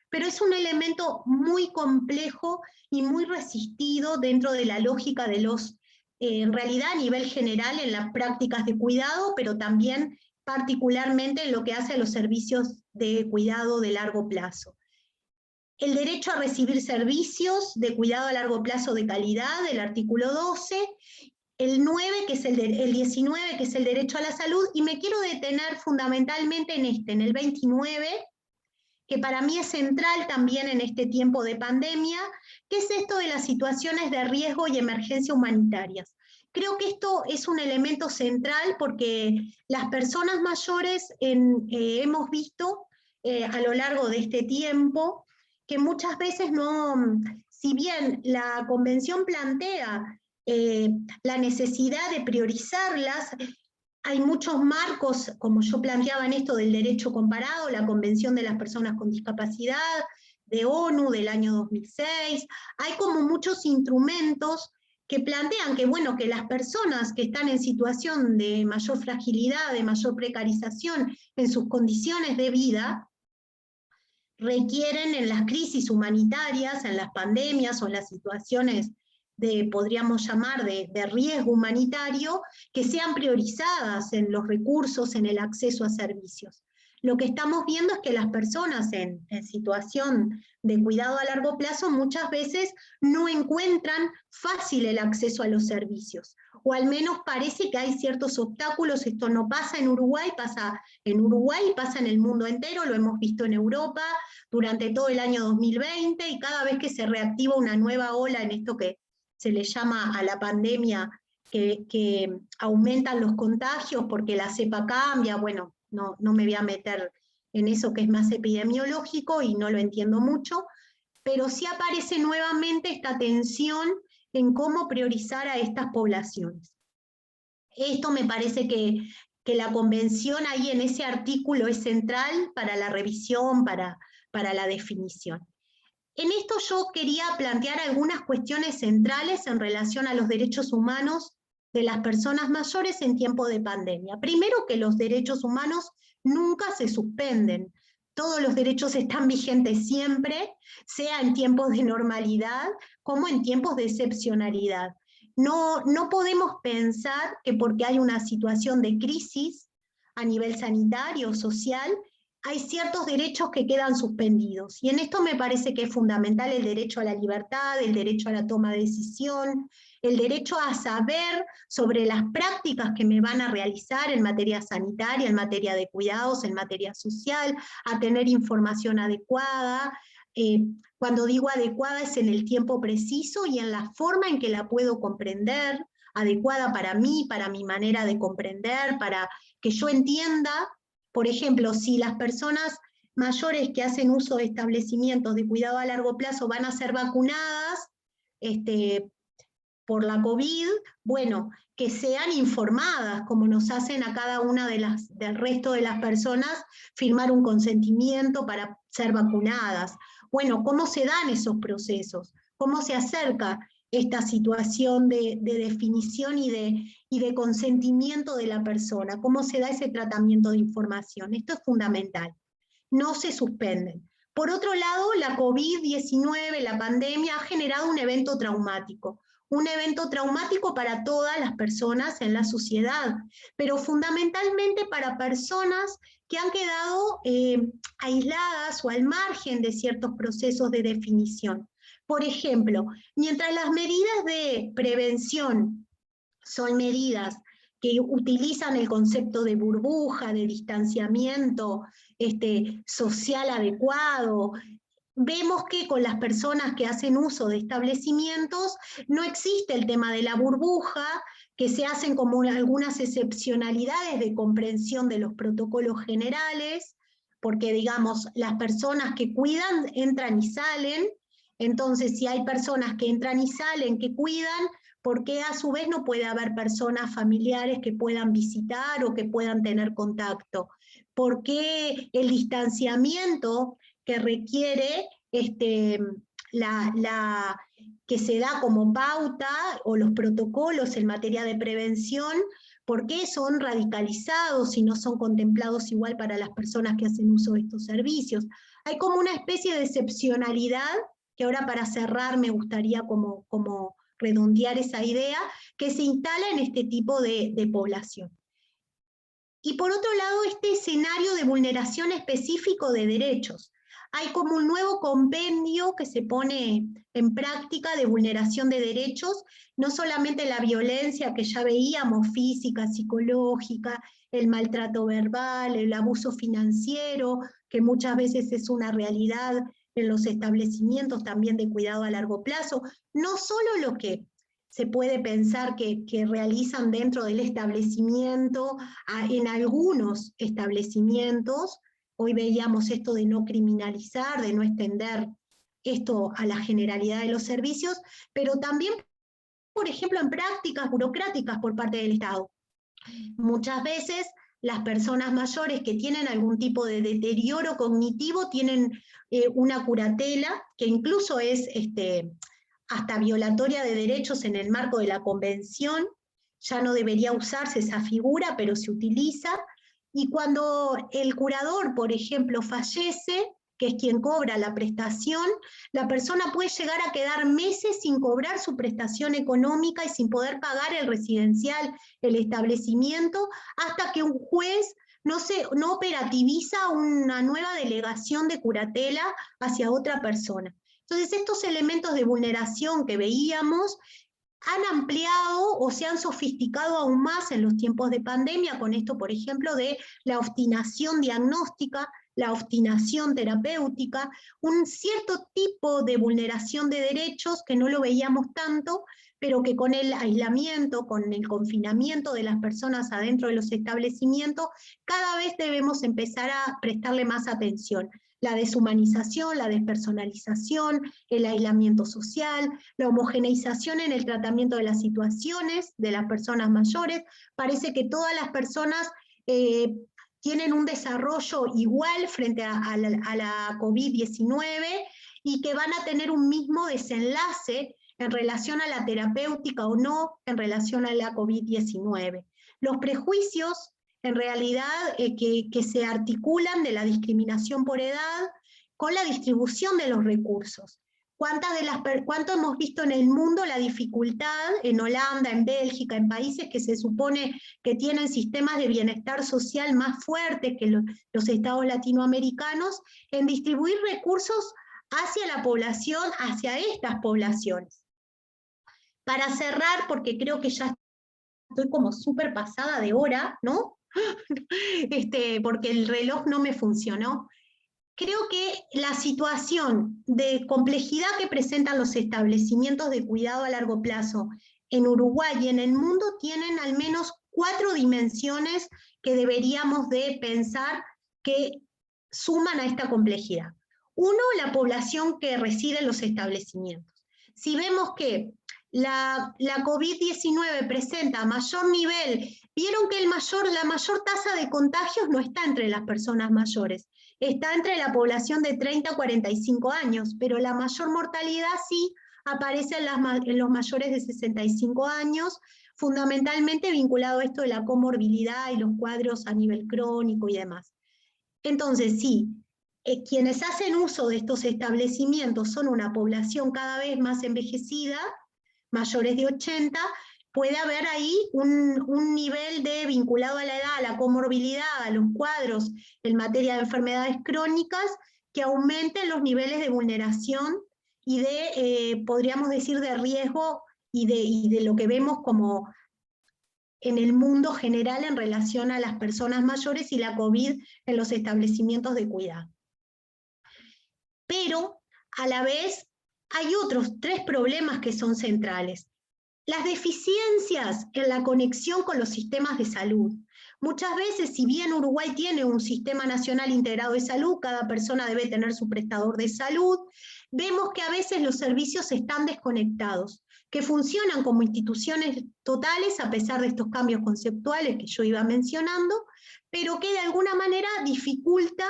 pero es un elemento muy complejo y muy resistido dentro de la lógica de los, en realidad a nivel general en las prácticas de cuidado, pero también particularmente en lo que hace a los servicios de cuidado de largo plazo. El derecho a recibir servicios de cuidado a largo plazo de calidad, del artículo 12, el 9, que es el 19, que es el derecho a la salud, y me quiero detener fundamentalmente en el 29, que para mí es central también en este tiempo de pandemia, que es esto de las situaciones de riesgo y emergencia humanitarias. Creo que esto es un elemento central porque las personas mayores hemos visto a lo largo de este tiempo que muchas veces no, si bien la convención plantea la necesidad de priorizarlas, hay muchos marcos, como yo planteaba en esto del derecho comparado, la Convención de las Personas con Discapacidad de ONU del año 2006, hay como muchos instrumentos que plantean que, bueno, que las personas que están en situación de mayor fragilidad, de mayor precarización en sus condiciones de vida, requieren en las crisis humanitarias, en las pandemias o en las situaciones podríamos llamar de riesgo humanitario, que sean priorizadas en los recursos, en el acceso a servicios. Lo que estamos viendo es que las personas en situación de cuidado a largo plazo muchas veces no encuentran fácil el acceso a los servicios, o al menos parece que hay ciertos obstáculos. Esto no pasa en Uruguay, pasa en el mundo entero, lo hemos visto en Europa durante todo el año 2020, y cada vez que se reactiva una nueva ola en esto que se le llama a la pandemia, que aumentan los contagios porque la cepa cambia, bueno, no me voy a meter en eso que es más epidemiológico y no lo entiendo mucho, pero sí aparece nuevamente esta tensión en cómo priorizar a estas poblaciones. Esto me parece que la convención ahí en ese artículo es central para la revisión, para la definición. En esto yo quería plantear algunas cuestiones centrales en relación a los derechos humanos de las personas mayores en tiempo de pandemia. Primero, que los derechos humanos nunca se suspenden. Todos los derechos están vigentes siempre, sea en tiempos de normalidad como en tiempos de excepcionalidad. No podemos pensar que porque hay una situación de crisis a nivel sanitario, social, hay ciertos derechos que quedan suspendidos. Y en esto me parece que es fundamental el derecho a la libertad, el derecho a la toma de decisión, el derecho a saber sobre las prácticas que me van a realizar en materia sanitaria, en materia de cuidados, en materia social, a tener información adecuada. Cuando digo adecuada es en el tiempo preciso y en la forma en que la puedo comprender, adecuada para mí, para mi manera de comprender, para que yo entienda. Por ejemplo, si las personas mayores que hacen uso de establecimientos de cuidado a largo plazo van a ser vacunadas por la COVID, bueno, que sean informadas, como nos hacen a cada una del resto de las personas, firmar un consentimiento para ser vacunadas. Bueno, ¿cómo se dan esos procesos? ¿Cómo se acerca esta situación de definición y de consentimiento de la persona? ¿Cómo se da ese tratamiento de información? Esto es fundamental. No se suspenden. Por otro lado, la COVID-19, la pandemia, ha generado un evento traumático para todas las personas en la sociedad, pero fundamentalmente para personas que han quedado aisladas o al margen de ciertos procesos de definición. Por ejemplo, mientras las medidas de prevención son medidas que utilizan el concepto de burbuja, de distanciamiento social adecuado, vemos que con las personas que hacen uso de establecimientos no existe el tema de la burbuja, que se hacen como algunas excepcionalidades de comprensión de los protocolos generales, porque digamos, las personas que cuidan entran y salen. Entonces, si hay personas que entran y salen, que cuidan, ¿por qué a su vez no puede haber personas familiares que puedan visitar o que puedan tener contacto? ¿Por qué el distanciamiento que requiere que se da como pauta, o los protocolos en materia de prevención, por qué son radicalizados y no son contemplados igual para las personas que hacen uso de estos servicios. Hay como una especie de excepcionalidad, que ahora para cerrar me gustaría como redondear esa idea, que se instala en este tipo de población. Y por otro lado, este escenario de vulneración específico de derechos. Hay como un nuevo compendio que se pone en práctica de vulneración de derechos, no solamente la violencia que ya veíamos, física, psicológica, el maltrato verbal, el abuso financiero, que muchas veces es una realidad en los establecimientos también de cuidado a largo plazo, no solo lo que se puede pensar que realizan dentro del establecimiento, en algunos establecimientos. Hoy veíamos esto de no criminalizar, de no extender esto a la generalidad de los servicios, pero también, por ejemplo, en prácticas burocráticas por parte del Estado. Muchas veces las personas mayores que tienen algún tipo de deterioro cognitivo tienen una curatela, que incluso es hasta violatoria de derechos en el marco de la convención. Ya no debería usarse esa figura, pero se utiliza, y cuando el curador, por ejemplo, fallece, que es quien cobra la prestación, la persona puede llegar a quedar meses sin cobrar su prestación económica y sin poder pagar el residencial, el establecimiento, hasta que un juez no operativiza una nueva delegación de curatela hacia otra persona. Entonces, estos elementos de vulneración que veíamos han ampliado o se han sofisticado aún más en los tiempos de pandemia, con esto, por ejemplo, de la obstinación diagnóstica, la obstinación terapéutica, un cierto tipo de vulneración de derechos que no lo veíamos tanto, pero que con el aislamiento, con el confinamiento de las personas adentro de los establecimientos, cada vez debemos empezar a prestarle más atención. La deshumanización, la despersonalización, el aislamiento social, la homogeneización en el tratamiento de las situaciones de las personas mayores. Parece que todas las personas tienen un desarrollo igual frente a la COVID-19 y que van a tener un mismo desenlace en relación a la terapéutica o no en relación a la COVID-19. Los prejuicios en realidad que se articulan de la discriminación por edad con la distribución de los recursos. ¿Cuánto hemos visto en el mundo la dificultad en Holanda, en Bélgica, en países que se supone que tienen sistemas de bienestar social más fuertes que los estados latinoamericanos, en distribuir recursos hacia la población, hacia estas poblaciones? Para cerrar, porque creo que ya estoy como súper pasada de hora, ¿no? Porque el reloj no me funcionó. Creo que la situación de complejidad que presentan los establecimientos de cuidado a largo plazo en Uruguay y en el mundo tienen al menos 4 dimensiones que deberíamos de pensar que suman a esta complejidad. Uno, la población que reside en los establecimientos. Si vemos que la COVID-19 presenta mayor nivel, vieron que la mayor tasa de contagios no está entre las personas mayores, está entre la población de 30 a 45 años, pero la mayor mortalidad sí aparece en los mayores de 65 años, fundamentalmente vinculado a esto de la comorbilidad y los cuadros a nivel crónico y demás. Entonces, sí, quienes hacen uso de estos establecimientos son una población cada vez más envejecida, mayores de 80, puede haber ahí un nivel de vinculado a la edad, a la comorbilidad, a los cuadros en materia de enfermedades crónicas, que aumenten los niveles de vulneración y de, podríamos decir, de riesgo y de lo que vemos como en el mundo general en relación a las personas mayores y la COVID en los establecimientos de cuidado. Pero, a la vez, hay otros 3 problemas que son centrales. Las deficiencias en la conexión con los sistemas de salud. Muchas veces, si bien Uruguay tiene un sistema nacional integrado de salud, cada persona debe tener su prestador de salud, vemos que a veces los servicios están desconectados, que funcionan como instituciones totales a pesar de estos cambios conceptuales que yo iba mencionando, pero que de alguna manera dificulta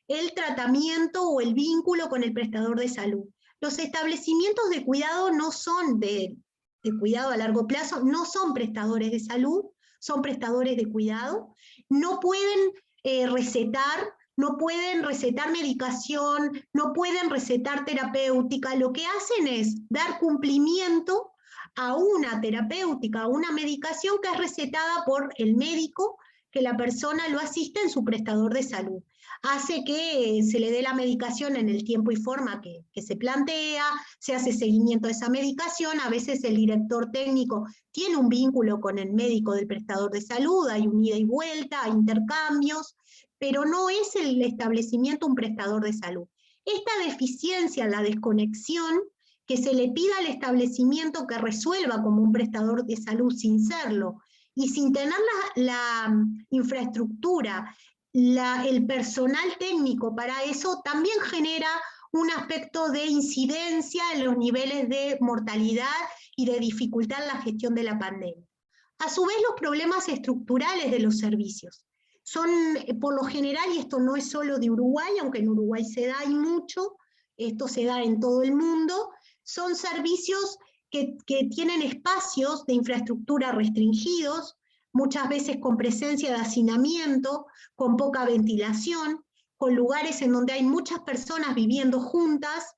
el tratamiento o el vínculo con el prestador de salud. Los establecimientos de cuidado no son de cuidado a largo plazo, no son prestadores de salud, son prestadores de cuidado, no pueden no pueden recetar medicación, no pueden recetar terapéutica, lo que hacen es dar cumplimiento a una terapéutica, a una medicación que es recetada por el médico, que la persona lo asiste en su prestador de salud. Hace que se le dé la medicación en el tiempo y forma que se plantea, se hace seguimiento de esa medicación, a veces el director técnico tiene un vínculo con el médico del prestador de salud, hay un ida y vuelta, hay intercambios, pero no es el establecimiento un prestador de salud. Esta deficiencia, la desconexión, que se le pida al establecimiento que resuelva como un prestador de salud sin serlo, y sin tener la infraestructura, el personal técnico para eso, también genera un aspecto de incidencia en los niveles de mortalidad y de dificultad en la gestión de la pandemia. A su vez, los problemas estructurales de los servicios son, por lo general, y esto no es solo de Uruguay, aunque en Uruguay se da y mucho, esto se da en todo el mundo, son servicios que tienen espacios de infraestructura restringidos, muchas veces con presencia de hacinamiento, con poca ventilación, con lugares en donde hay muchas personas viviendo juntas,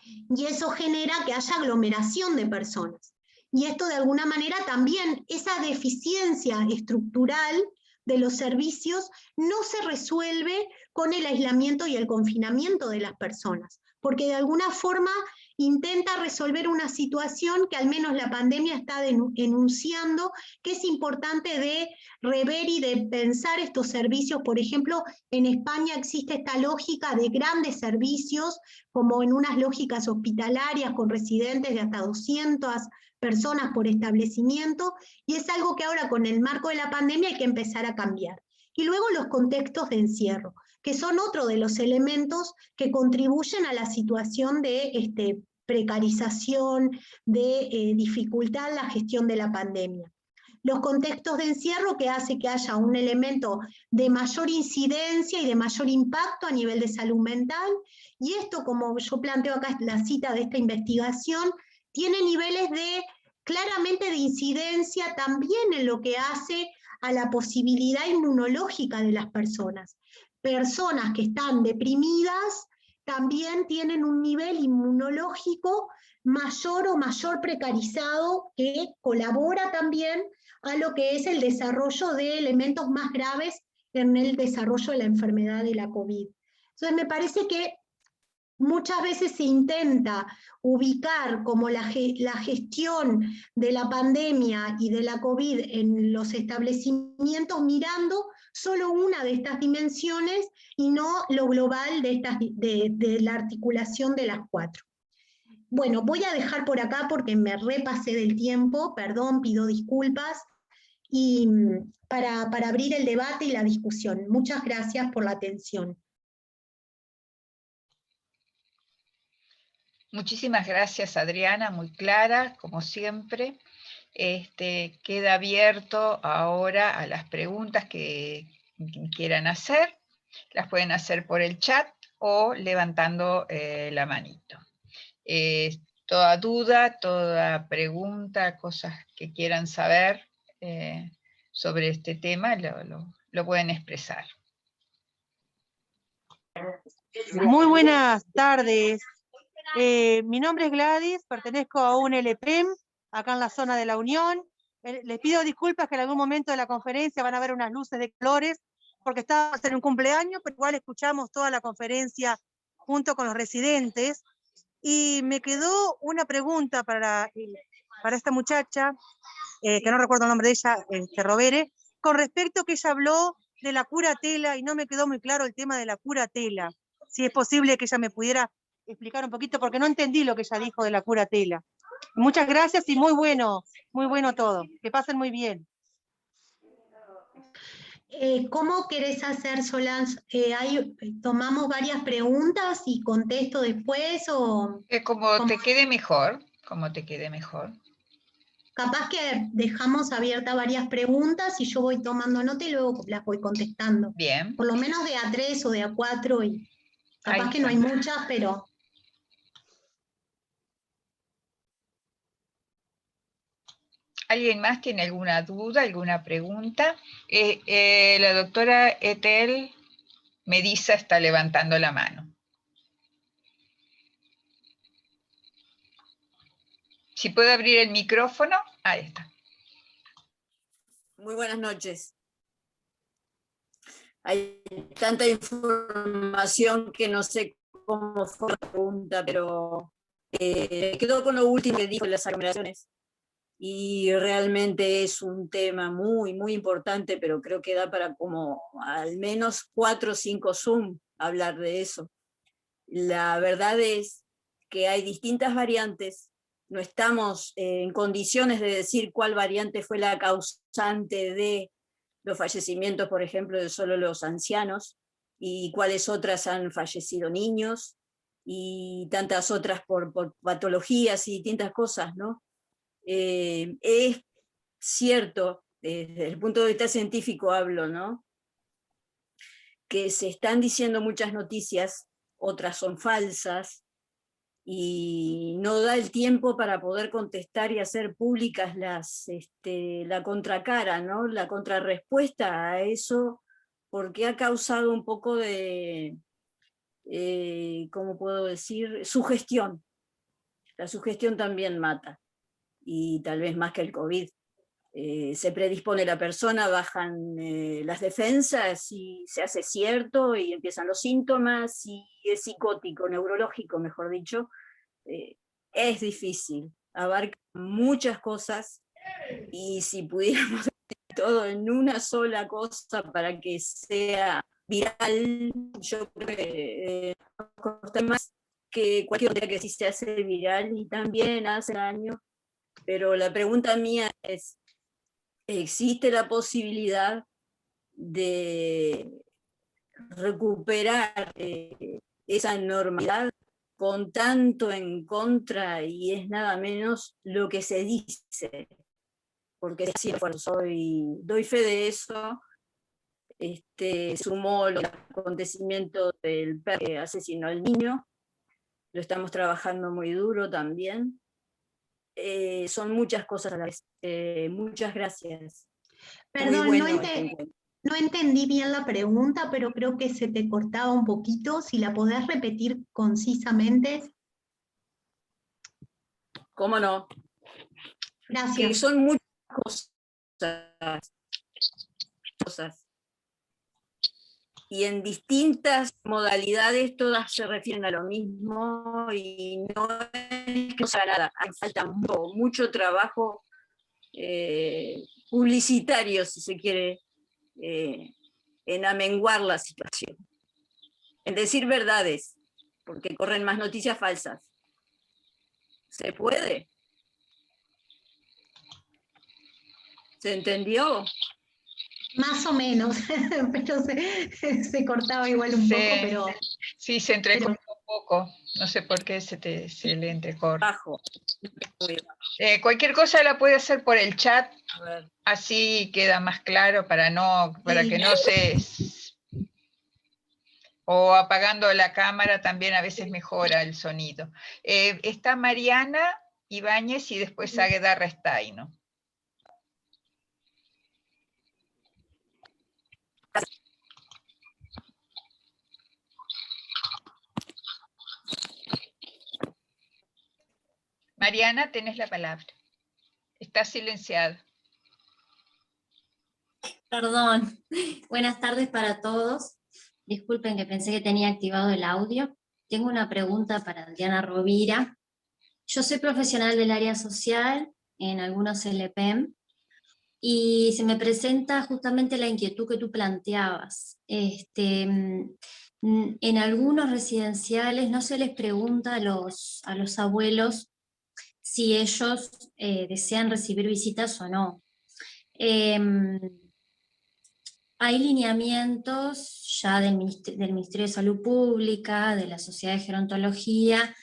y eso genera que haya aglomeración de personas. Y esto de alguna manera también, esa deficiencia estructural de los servicios no se resuelve con el aislamiento y el confinamiento de las personas, porque de alguna forma intenta resolver una situación que al menos la pandemia está enunciando, que es importante de rever y de pensar estos servicios. Por ejemplo, en España existe esta lógica de grandes servicios, como en unas lógicas hospitalarias con residentes de hasta 200 personas por establecimiento, y es algo que ahora con el marco de la pandemia hay que empezar a cambiar. Y luego los contextos de encierro, que son otro de los elementos que contribuyen a la situación de precarización, de dificultad en la gestión de la pandemia. Los contextos de encierro que hace que haya un elemento de mayor incidencia y de mayor impacto a nivel de salud mental, y esto, como yo planteo acá la cita de esta investigación, tiene niveles claramente de incidencia también en lo que hace a la posibilidad inmunológica de las personas. Personas que están deprimidas también tienen un nivel inmunológico mayor o mayor precarizado, que colabora también a lo que es el desarrollo de elementos más graves en el desarrollo de la enfermedad de la COVID. Entonces me parece que muchas veces se intenta ubicar como la gestión de la pandemia y de la COVID en los establecimientos mirando solo una de estas dimensiones y no lo global de la articulación de las cuatro. Bueno, voy a dejar por acá porque me repasé del tiempo, perdón, pido disculpas, y para abrir el debate y la discusión. Muchas gracias por la atención. Muchísimas gracias, Adriana, muy clara, como siempre. Queda abierto ahora a las preguntas que quieran hacer. Las pueden hacer por el chat o levantando la manito. Toda duda, toda pregunta, cosas que quieran saber sobre este tema, lo pueden expresar. Muy buenas tardes. Mi nombre es Gladys, pertenezco a un LPEM, acá en la zona de la Unión. Les pido disculpas que en algún momento de la conferencia van a ver unas luces de colores, porque estábamos en un cumpleaños, pero igual escuchamos toda la conferencia junto con los residentes. Y me quedó una pregunta para esta muchacha, que no recuerdo el nombre de ella, Robere, con respecto que ella habló de la curatela y no me quedó muy claro el tema de la curatela. Si es posible que ella me pudiera explicar un poquito, porque no entendí lo que ella dijo de la curatela. Muchas gracias y muy bueno todo. Que pasen muy bien. ¿Cómo querés hacer, Solange? ¿Tomamos varias preguntas y contesto después? Como te quede mejor, como te quede mejor. Capaz que dejamos abiertas varias preguntas y yo voy tomando nota y luego las voy contestando. Bien. Por lo menos de A3 o de A4, y capaz que no hay muchas, pero... ¿Alguien más tiene alguna duda, alguna pregunta? La doctora Ethel Mediza está levantando la mano. Si puedo abrir el micrófono, ahí está. Muy buenas noches. Hay tanta información que no sé cómo fue la pregunta, pero quedó con lo último que dijo, las aglomeraciones. Y realmente es un tema muy, muy importante, pero creo que da para como al menos 4 o 5 Zoom hablar de eso. La verdad es que hay distintas variantes, no estamos en condiciones de decir cuál variante fue la causante de los fallecimientos, por ejemplo, de solo los ancianos, y cuáles otras han fallecido niños, y tantas otras por patologías y distintas cosas, ¿no? Es cierto, desde el punto de vista científico hablo, ¿no? Que se están diciendo muchas noticias, otras son falsas, y no da el tiempo para poder contestar y hacer públicas la contracara, ¿no? La contrarrespuesta a eso, porque ha causado un poco de, ¿cómo puedo decir? Sugestión. La sugestión también mata, y tal vez más que el COVID. Se predispone la persona, bajan las defensas y se hace cierto y empiezan los síntomas y es psicótico, neurológico, mejor dicho. Es difícil, abarca muchas cosas y si pudiéramos hacer todo en una sola cosa para que sea viral, yo creo que nos costa más que cualquier otra que sí se hace viral y también hace daño. Pero la pregunta mía es, ¿existe la posibilidad de recuperar esa normalidad con tanto en contra y es nada menos lo que se dice? Porque sí, doy fe de eso. Sumó los acontecimientos del perro que asesinó al niño, lo estamos trabajando muy duro también. Son muchas cosas a la vez. Muchas gracias. Perdón, muy bueno este encuentro. No entendí bien la pregunta, pero creo que se te cortaba un poquito. Si la podés repetir concisamente. ¿Cómo no? Gracias. Que son muchas cosas. Y en distintas modalidades todas se refieren a lo mismo y no es que no sea nada. Hay falta mucho trabajo publicitario, si se quiere, en amenguar la situación. En decir verdades, porque corren más noticias falsas. ¿Se puede? ¿Se entendió? Más o menos, pero se cortaba igual un poco, pero... Sí, se entrecortó un poco. No sé por qué se le entrecorta. Bajo. Cualquier cosa la puede hacer por el chat, así queda más claro para que no se... O apagando la cámara también a veces mejora el sonido. Está Mariana Ibáñez y después Águeda Restaino. Mariana, tenés la palabra. Está silenciada. Perdón. Buenas tardes para todos. Disculpen que pensé que tenía activado el audio. Tengo una pregunta para Diana Rovira. Yo soy profesional del área social en algunos LPM y se me presenta justamente la inquietud que tú planteabas. En algunos residenciales no se les pregunta a los abuelos si ellos desean recibir visitas o no. Hay lineamientos ya del Ministerio de Salud Pública, de la Sociedad de Gerontología,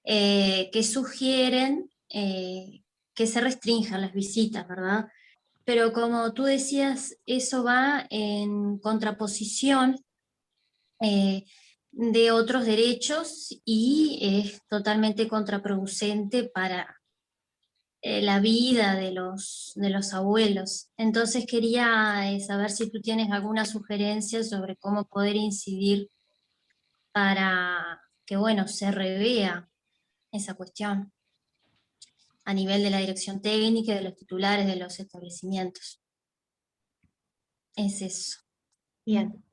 que sugieren que se restrinjan las visitas, ¿verdad? Pero como tú decías, eso va en contraposición de otros derechos y es totalmente contraproducente para la vida de los abuelos. Entonces quería saber si tú tienes alguna sugerencia sobre cómo poder incidir para que, bueno, se revea esa cuestión a nivel de la dirección técnica y de los titulares de los establecimientos. Es eso. Bien.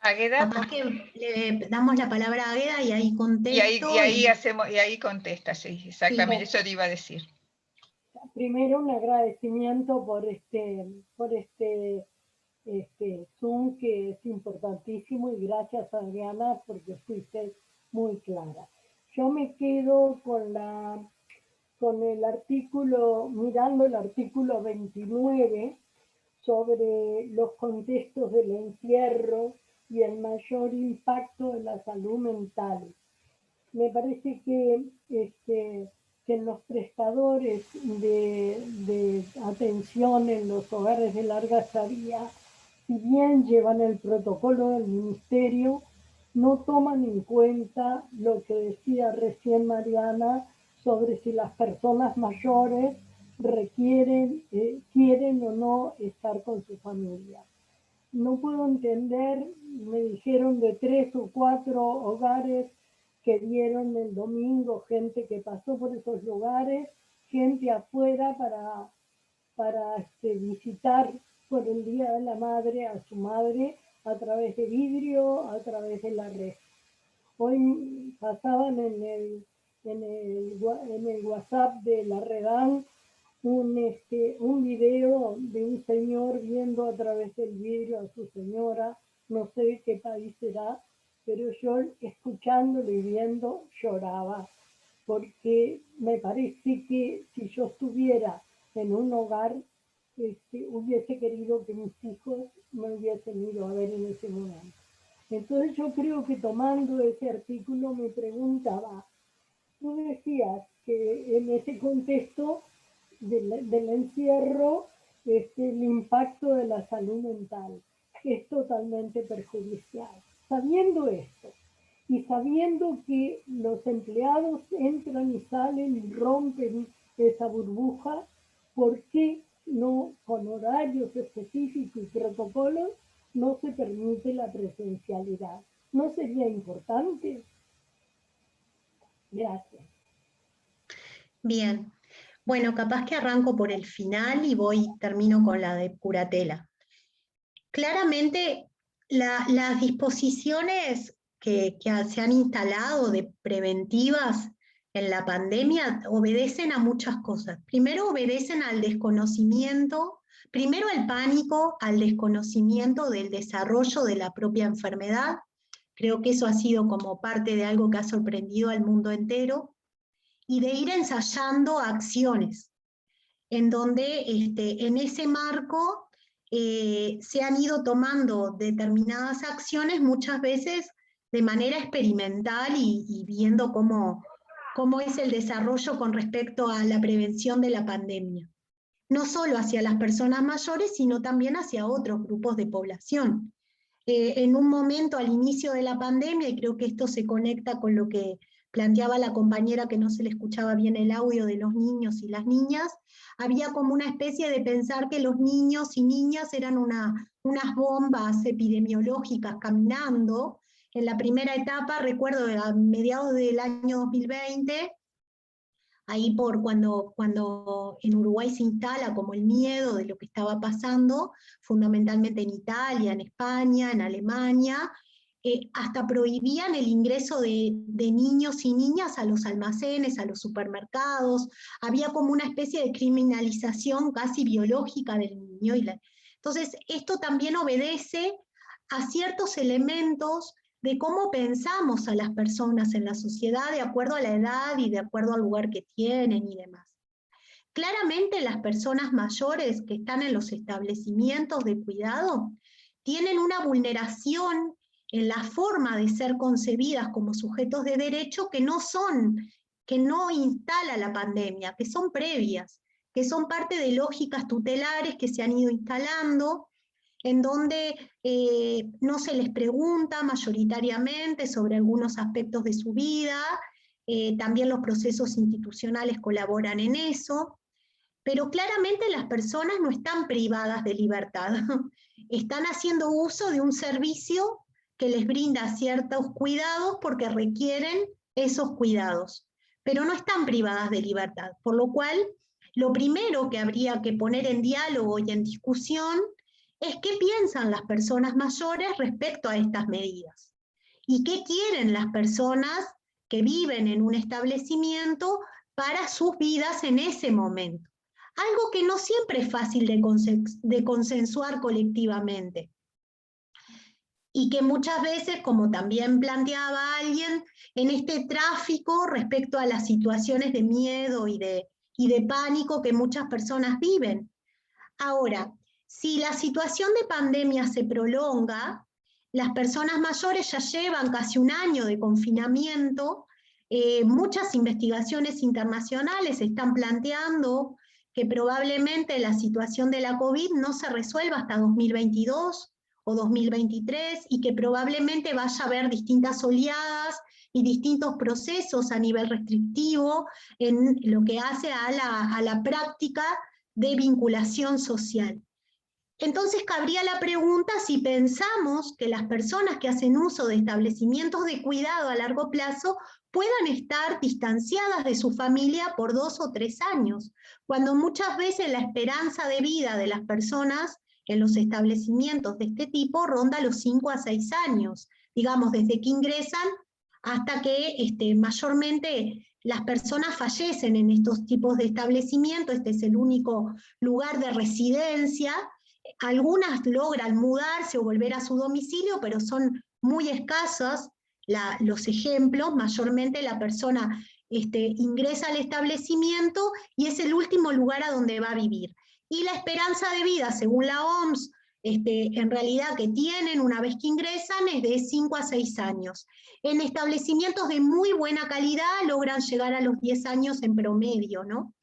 Águeda, Capaz que le damos la palabra a Águeda y ahí contesto. y ahí contesta, sí, exactamente, Sí. eso te iba a decir. Primero un agradecimiento por Zoom, que es importantísimo, y gracias, Adriana, porque fuiste muy clara. Yo me quedo con el artículo, mirando el artículo 29 sobre los contextos del encierro y el mayor impacto en la salud mental. Me parece que en los prestadores de atención en los hogares de larga estadía, si bien llevan el protocolo del ministerio, no toman en cuenta lo que decía recién Mariana sobre si las personas mayores quieren o no estar con su familia. No puedo entender, me dijeron de 3 o 4 hogares que dieron el domingo, gente que pasó por esos lugares, gente afuera para visitar por el Día de la Madre a su madre a través de vidrio, a través de la red. Hoy pasaban en el WhatsApp de la Redan un video de un señor viendo a través del vidrio a su señora, no sé de qué país será, pero yo escuchándolo y viendo lloraba, porque me parece que si yo estuviera en un hogar, hubiese querido que mis hijos me hubiesen ido a ver en ese momento. Entonces yo creo que tomando ese artículo me preguntaba, tú decías que en ese contexto del encierro, el impacto de la salud mental es totalmente perjudicial. Sabiendo esto, y sabiendo que los empleados entran y salen y rompen esa burbuja, ¿por qué no, con horarios específicos y protocolos, no se permite la presencialidad? ¿No sería importante? Gracias. Bien. Bueno, capaz que arranco por el final y termino con la de curatela. Claramente, las disposiciones que se han instalado de preventivas en la pandemia obedecen a muchas cosas. Primero, obedecen al desconocimiento, primero al pánico, al desconocimiento del desarrollo de la propia enfermedad. Creo que eso ha sido como parte de algo que ha sorprendido al mundo entero, y de ir ensayando acciones, en donde en ese marco se han ido tomando determinadas acciones, muchas veces de manera experimental y viendo cómo es el desarrollo con respecto a la prevención de la pandemia. No solo hacia las personas mayores, sino también hacia otros grupos de población. En un momento al inicio de la pandemia, y creo que esto se conecta con lo que planteaba la compañera, que no se le escuchaba bien el audio de los niños y las niñas, había como una especie de pensar que los niños y niñas eran unas bombas epidemiológicas caminando. En la primera etapa, recuerdo a mediados del año 2020, ahí cuando en Uruguay se instala como el miedo de lo que estaba pasando, fundamentalmente en Italia, en España, en Alemania, hasta prohibían el ingreso de niños y niñas a los almacenes, a los supermercados, había como una especie de criminalización casi biológica del niño. Entonces, esto también obedece a ciertos elementos de cómo pensamos a las personas en la sociedad de acuerdo a la edad y de acuerdo al lugar que tienen y demás. Claramente las personas mayores que están en los establecimientos de cuidado tienen una vulneración en la forma de ser concebidas como sujetos de derecho que no instala la pandemia, que son previas, que son parte de lógicas tutelares que se han ido instalando, en donde no se les pregunta mayoritariamente sobre algunos aspectos de su vida, también los procesos institucionales colaboran en eso, pero claramente las personas no están privadas de libertad, están haciendo uso de un servicio que les brinda ciertos cuidados porque requieren esos cuidados, pero no están privadas de libertad, por lo cual lo primero que habría que poner en diálogo y en discusión es qué piensan las personas mayores respecto a estas medidas y qué quieren las personas que viven en un establecimiento para sus vidas en ese momento. Algo que no siempre es fácil de consensuar colectivamente. Y que muchas veces, como también planteaba alguien, en este tráfico respecto a las situaciones de miedo y de pánico que muchas personas viven. Ahora, si la situación de pandemia se prolonga, las personas mayores ya llevan casi un año de confinamiento, muchas investigaciones internacionales están planteando que probablemente la situación de la COVID no se resuelva hasta 2022 o 2023 y que probablemente vaya a haber distintas oleadas y distintos procesos a nivel restrictivo en lo que hace a la práctica de vinculación social. Entonces cabría la pregunta si pensamos que las personas que hacen uso de establecimientos de cuidado a largo plazo puedan estar distanciadas de su familia por 2 o 3 años, cuando muchas veces la esperanza de vida de las personas en los establecimientos de este tipo ronda los 5 a 6 años, digamos, desde que ingresan hasta que mayormente las personas fallecen en estos tipos de establecimientos. Este es el único lugar de residencia. Algunas logran mudarse o volver a su domicilio, pero son muy escasos los ejemplos. Mayormente la persona ingresa al establecimiento y es el último lugar a donde va a vivir. Y la esperanza de vida, según la OMS, en realidad que tienen una vez que ingresan es de 5 a 6 años. En establecimientos de muy buena calidad logran llegar a los 10 años en promedio, ¿no?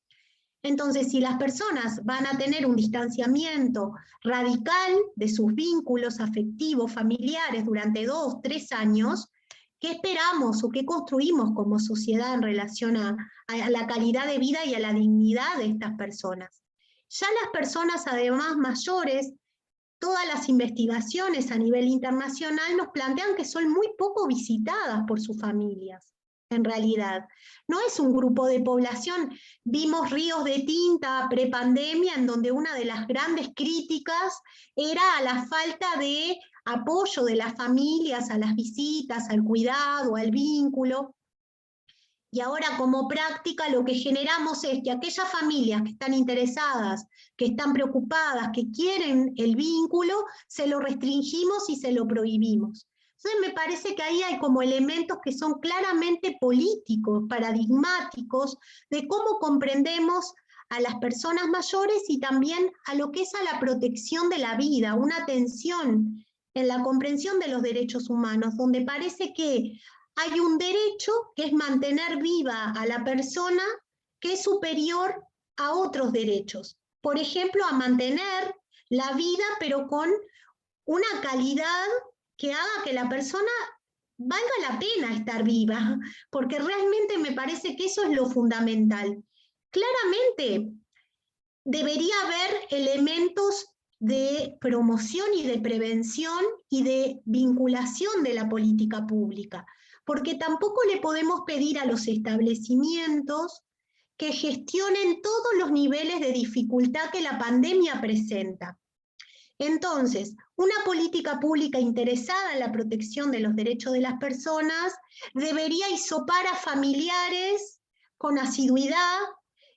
Entonces, si las personas van a tener un distanciamiento radical de sus vínculos afectivos, familiares durante 2, 3 años, ¿qué esperamos o qué construimos como sociedad en relación a la calidad de vida y a la dignidad de estas personas? Ya las personas además mayores, todas las investigaciones a nivel internacional nos plantean que son muy poco visitadas por sus familias. En realidad, no es un grupo de población. Vimos ríos de tinta prepandemia en donde una de las grandes críticas era a la falta de apoyo de las familias a las visitas, al cuidado, al vínculo. Y ahora como práctica lo que generamos es que aquellas familias que están interesadas, que están preocupadas, que quieren el vínculo, se lo restringimos y se lo prohibimos. Entonces me parece que ahí hay como elementos que son claramente políticos, paradigmáticos, de cómo comprendemos a las personas mayores y también a lo que es a la protección de la vida, una atención en la comprensión de los derechos humanos, donde parece que hay un derecho que es mantener viva a la persona que es superior a otros derechos. Por ejemplo, a mantener la vida, pero con una calidad que haga que la persona valga la pena estar viva, porque realmente me parece que eso es lo fundamental. Claramente debería haber elementos de promoción y de prevención y de vinculación de la política pública, porque tampoco le podemos pedir a los establecimientos que gestionen todos los niveles de dificultad que la pandemia presenta. Entonces, una política pública interesada en la protección de los derechos de las personas debería hisopar a familiares con asiduidad,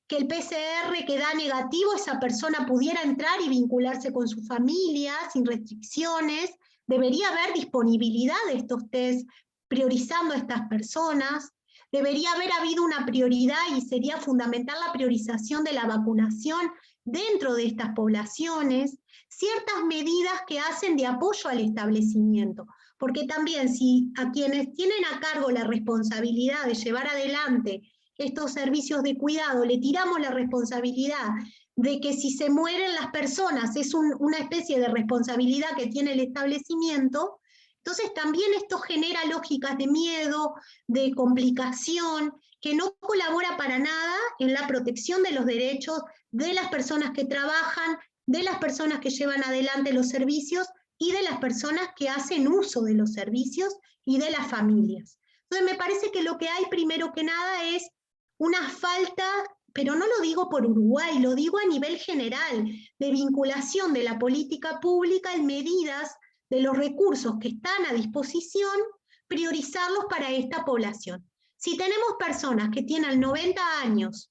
que el PCR que da negativo, esa persona pudiera entrar y vincularse con su familia sin restricciones. Debería haber disponibilidad de estos test priorizando a estas personas. Debería haber habido una prioridad y sería fundamental la priorización de la vacunación dentro de estas poblaciones, ciertas medidas que hacen de apoyo al establecimiento, porque también si a quienes tienen a cargo la responsabilidad de llevar adelante estos servicios de cuidado le tiramos la responsabilidad de que si se mueren las personas es una especie de responsabilidad que tiene el establecimiento, Entonces también esto genera lógicas de miedo, de complicación, que no colabora para nada en la protección de los derechos de las personas que trabajan, de las personas que llevan adelante los servicios y de las personas que hacen uso de los servicios y de las familias. Entonces me parece que lo que hay primero que nada es una falta, pero no lo digo por Uruguay, lo digo a nivel general, de vinculación de la política pública en medidas de los recursos que están a disposición, priorizarlos para esta población. Si tenemos personas que tienen 90 años,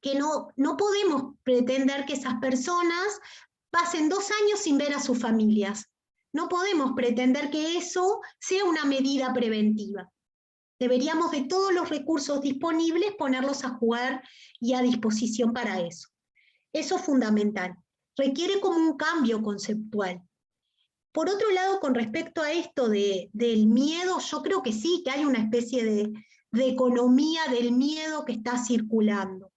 que no podemos pretender que esas personas pasen 2 años sin ver a sus familias. No podemos pretender que eso sea una medida preventiva. Deberíamos de todos los recursos disponibles ponerlos a jugar y a disposición para eso. Eso es fundamental. Requiere como un cambio conceptual. Por otro lado, con respecto a esto del miedo, yo creo que sí, que hay una especie de economía del miedo que está circulando,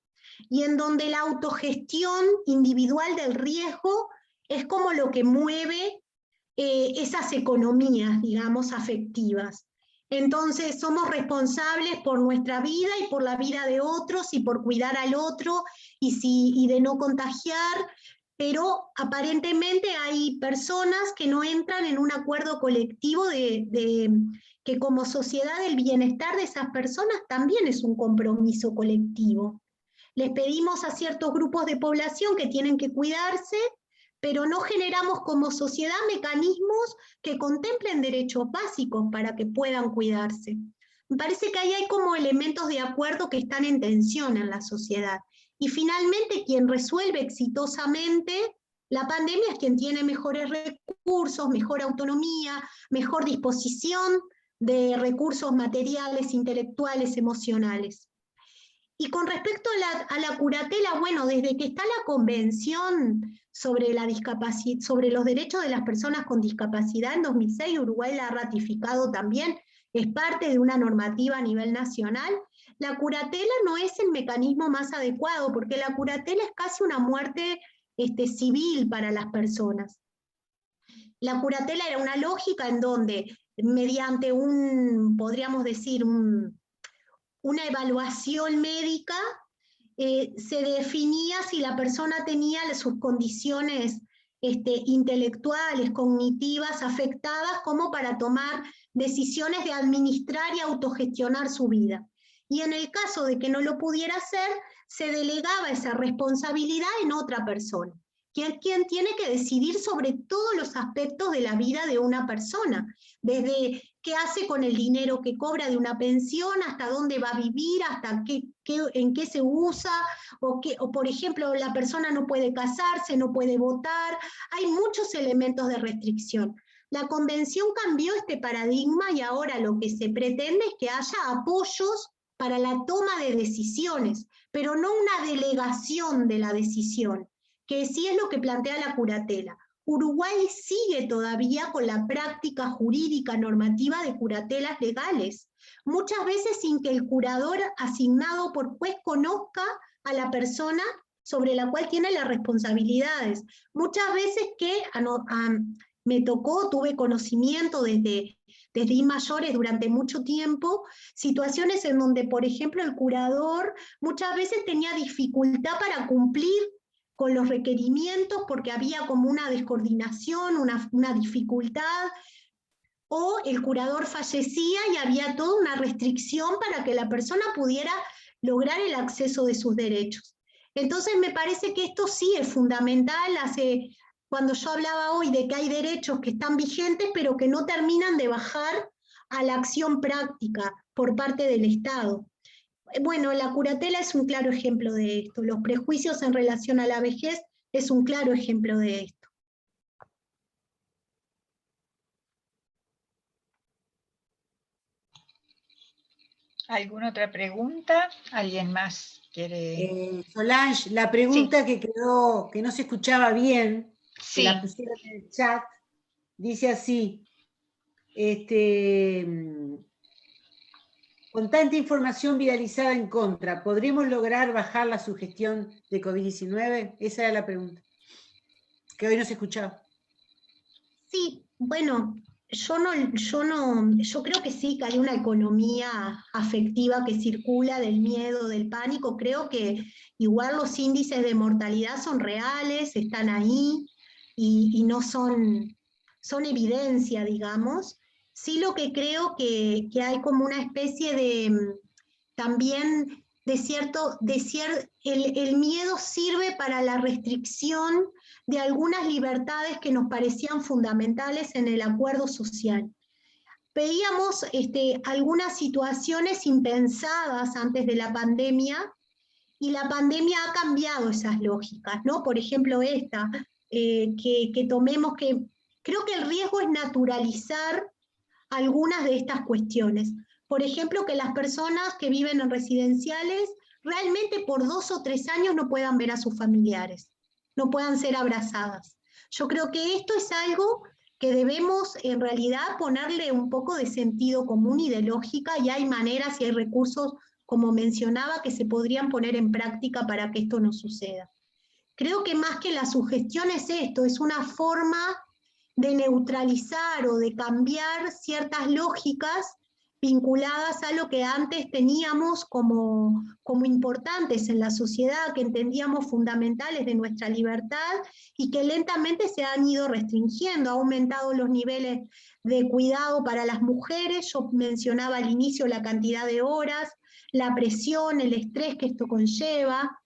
y en donde la autogestión individual del riesgo es como lo que mueve esas economías, digamos, afectivas. Entonces somos responsables por nuestra vida y por la vida de otros y por cuidar al otro y de no contagiar, pero aparentemente hay personas que no entran en un acuerdo colectivo que como sociedad el bienestar de esas personas también es un compromiso colectivo. Les pedimos a ciertos grupos de población que tienen que cuidarse, pero no generamos como sociedad mecanismos que contemplen derechos básicos para que puedan cuidarse. Me parece que ahí hay como elementos de acuerdo que están en tensión en la sociedad. Y finalmente, quien resuelve exitosamente la pandemia es quien tiene mejores recursos, mejor autonomía, mejor disposición de recursos materiales, intelectuales, emocionales. Y con respecto a la curatela, bueno, desde que está la Convención sobre los derechos de las personas con discapacidad en 2006, Uruguay la ha ratificado también, es parte de una normativa a nivel nacional. La curatela no es el mecanismo más adecuado, porque la curatela es casi una muerte civil para las personas. La curatela era una lógica en donde, mediante podríamos decir, una evaluación médica, se definía si la persona tenía sus condiciones intelectuales, cognitivas, afectadas, como para tomar decisiones de administrar y autogestionar su vida. Y en el caso de que no lo pudiera hacer, se delegaba esa responsabilidad en otra persona, quien tiene que decidir sobre todos los aspectos de la vida de una persona, desde qué hace con el dinero que cobra de una pensión, hasta dónde va a vivir, hasta en qué se usa, o por ejemplo la persona no puede casarse, no puede votar, hay muchos elementos de restricción. La Convención cambió este paradigma y ahora lo que se pretende es que haya apoyos para la toma de decisiones, pero no una delegación de la decisión, que sí es lo que plantea la curatela. Uruguay sigue todavía con la práctica jurídica normativa de curatelas legales, muchas veces sin que el curador asignado por juez conozca a la persona sobre la cual tiene las responsabilidades. Muchas veces que me tocó, tuve conocimiento desde I mayores durante mucho tiempo, situaciones en donde, por ejemplo, el curador muchas veces tenía dificultad para cumplir con los requerimientos porque había como una descoordinación, una dificultad, o el curador fallecía y había toda una restricción para que la persona pudiera lograr el acceso de sus derechos. Entonces me parece que esto sí es fundamental. Cuando yo hablaba hoy de que hay derechos que están vigentes pero que no terminan de bajar a la acción práctica por parte del Estado. Bueno, la curatela es un claro ejemplo de esto. Los prejuicios en relación a la vejez es un claro ejemplo de esto. ¿Alguna otra pregunta? ¿Alguien más quiere? Solange, la pregunta que quedó, que no se escuchaba bien, Sí. que la pusieron en el chat, dice así, con tanta información viralizada en contra, ¿podremos lograr bajar la sugestión de COVID-19? Esa era la pregunta, que hoy no se escuchaba. Sí, bueno, yo creo que sí, que hay una economía afectiva que circula del miedo, del pánico. Creo que igual los índices de mortalidad son reales, están ahí y no son evidencia, digamos. Sí, lo que creo que hay como una especie de también el miedo sirve para la restricción de algunas libertades que nos parecían fundamentales en el acuerdo social. Veíamos algunas situaciones impensadas antes de la pandemia, y la pandemia ha cambiado esas lógicas, ¿no? Por ejemplo, que tomemos que creo que el riesgo es naturalizar algunas de estas cuestiones. Por ejemplo, que las personas que viven en residenciales realmente por 2 o 3 años no puedan ver a sus familiares, no puedan ser abrazadas. Yo creo que esto es algo que debemos en realidad ponerle un poco de sentido común y de lógica, y hay maneras y hay recursos, como mencionaba, que se podrían poner en práctica para que esto no suceda. Creo que más que la sugestión es esto, es una forma de neutralizar o de cambiar ciertas lógicas vinculadas a lo que antes teníamos como importantes en la sociedad, que entendíamos fundamentales de nuestra libertad y que lentamente se han ido restringiendo. Ha aumentado los niveles de cuidado para las mujeres, yo mencionaba al inicio la cantidad de horas, la presión, el estrés que esto conlleva.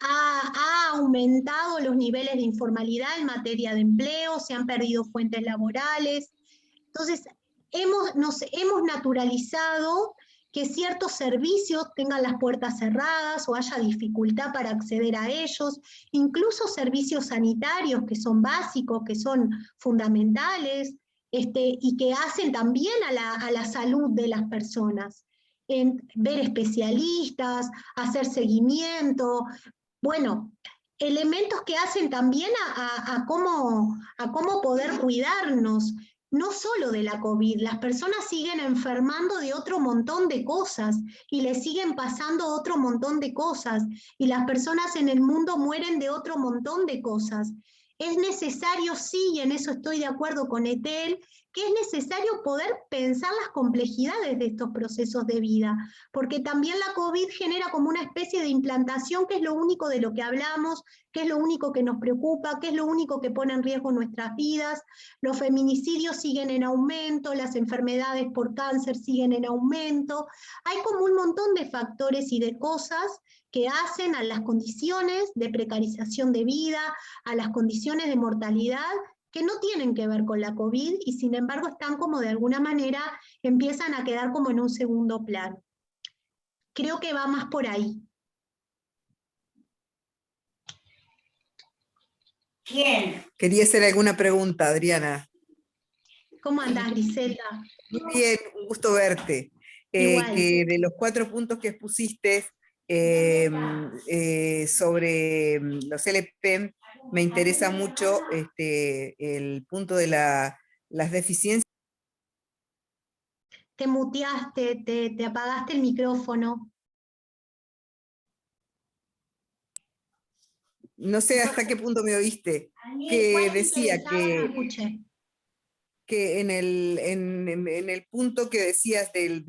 Ha aumentado los niveles de informalidad en materia de empleo, se han perdido fuentes laborales. Entonces, nos hemos naturalizado que ciertos servicios tengan las puertas cerradas o haya dificultad para acceder a ellos, incluso servicios sanitarios que son básicos, que son fundamentales, y que hacen también a la salud de las personas. En ver especialistas, hacer seguimiento, bueno, elementos que hacen también a cómo poder cuidarnos, no solo de la COVID. Las personas siguen enfermando de otro montón de cosas y les siguen pasando otro montón de cosas, y las personas en el mundo mueren de otro montón de cosas. Es necesario, sí, y en eso estoy de acuerdo con Etel, que es necesario poder pensar las complejidades de estos procesos de vida, porque también la COVID genera como una especie de implantación, que es lo único de lo que hablamos, que es lo único que nos preocupa, que es lo único que pone en riesgo nuestras vidas. Los feminicidios siguen en aumento, las enfermedades por cáncer siguen en aumento. Hay como un montón de factores y de cosas que hacen a las condiciones de precarización de vida, a las condiciones de mortalidad, que no tienen que ver con la COVID y sin embargo están como de alguna manera, empiezan a quedar como en un segundo plano. Creo que va más por ahí. ¿Quién? Quería hacer alguna pregunta, Adriana. ¿Cómo andás, Griselda? Muy bien, un gusto verte. Que de los 4 puntos que expusiste sobre los LP, me interesa mucho el punto de las deficiencias. Te muteaste, te apagaste el micrófono. No sé hasta qué punto me oíste, que decía que en el punto que decías de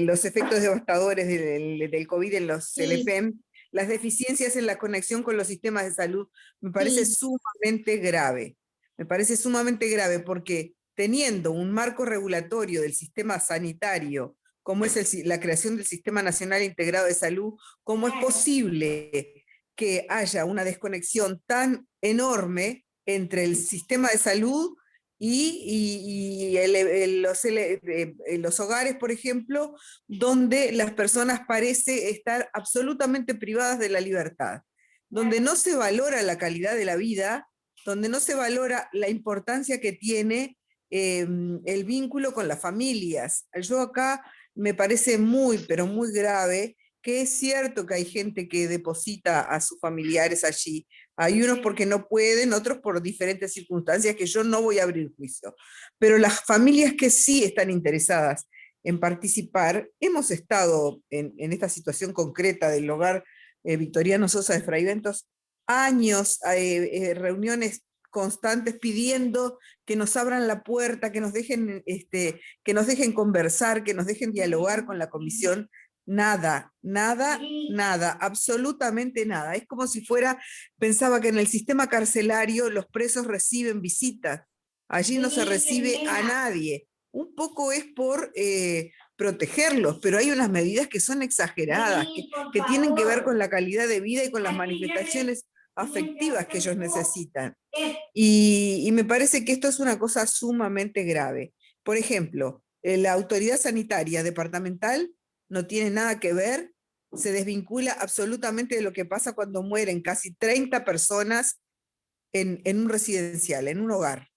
los efectos devastadores del COVID en los LPM, las deficiencias en la conexión con los sistemas de salud, me parece sumamente grave. Me parece sumamente grave porque teniendo un marco regulatorio del sistema sanitario, como es la creación del Sistema Nacional Integrado de Salud, ¿cómo es posible que haya una desconexión tan enorme entre el sistema de salud y los hogares, por ejemplo, donde las personas parecen estar absolutamente privadas de la libertad, donde no se valora la calidad de la vida, donde no se valora la importancia que tiene el vínculo con las familias? Yo acá me parece muy, pero muy grave que es cierto que hay gente que deposita a sus familiares allí. Hay unos porque no pueden, otros por diferentes circunstancias que yo no voy a abrir juicio. Pero las familias que sí están interesadas en participar, hemos estado en esta situación concreta del hogar Victoriano Sosa de Fraiventos, años, reuniones constantes pidiendo que nos abran la puerta, que nos dejen conversar, que nos dejen dialogar con la comisión. Nada, nada, nada, absolutamente nada. Es como si pensaba que en el sistema carcelario los presos reciben visitas. Allí no se recibe a nadie. Un poco es por protegerlos, pero hay unas medidas que son exageradas, que tienen que ver con la calidad de vida y con las manifestaciones afectivas que ellos necesitan. Y me parece que esto es una cosa sumamente grave. Por ejemplo, la autoridad sanitaria departamental no tiene nada que ver, se desvincula absolutamente de lo que pasa cuando mueren casi 30 personas en un residencial, en un hogar.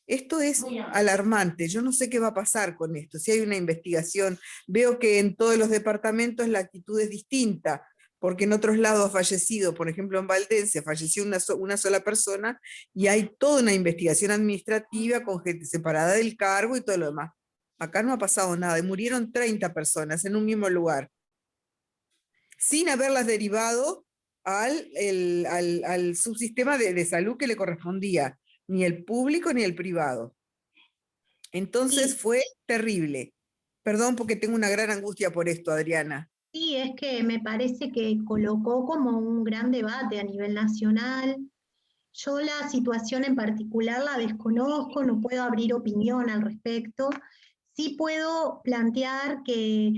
Esto es alarmante, yo no sé qué va a pasar con esto, si hay una investigación. Veo que en todos los departamentos la actitud es distinta, porque en otros lados ha fallecido, por ejemplo en Valdense falleció una sola persona y hay toda una investigación administrativa con gente separada del cargo y todo lo demás. Acá no ha pasado nada, y murieron 30 personas en un mismo lugar, sin haberlas derivado al subsistema de salud que le correspondía, ni el público ni el privado. Entonces fue terrible. Perdón porque tengo una gran angustia por esto, Adriana. Sí, es que me parece que colocó como un gran debate a nivel nacional. Yo la situación en particular la desconozco, no puedo abrir opinión al respecto. Sí puedo plantear que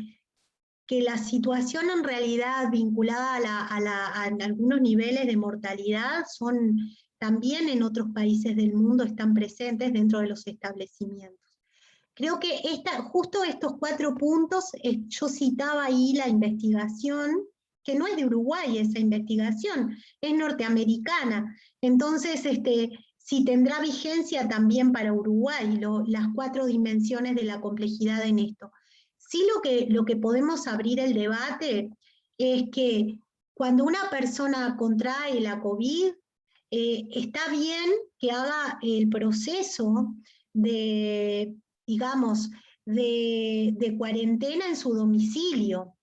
la situación en realidad vinculada a algunos niveles de mortalidad son también en otros países del mundo están presentes dentro de los establecimientos. Creo que justo estos 4 puntos, yo citaba ahí la investigación, que no es de Uruguay esa investigación, es norteamericana. Entonces, si tendrá vigencia también para Uruguay, las 4 dimensiones de la complejidad en esto. Sí, lo que podemos abrir el debate es que cuando una persona contrae la COVID, está bien que haga el proceso de cuarentena en su domicilio.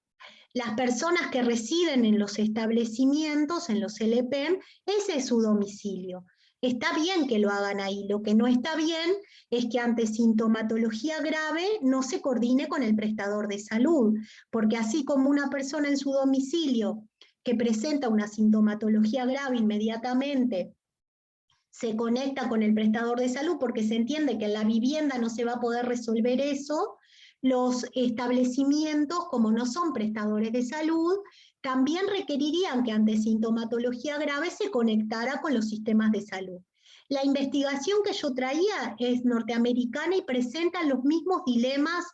Las personas que residen en los establecimientos, en los LPM, ese es su domicilio. Está bien que lo hagan ahí, lo que no está bien es que ante sintomatología grave no se coordine con el prestador de salud, porque así como una persona en su domicilio que presenta una sintomatología grave inmediatamente se conecta con el prestador de salud porque se entiende que en la vivienda no se va a poder resolver eso, los establecimientos, como no son prestadores de salud, también requerirían que ante sintomatología grave se conectara con los sistemas de salud. La investigación que yo traía es norteamericana y presenta los mismos dilemas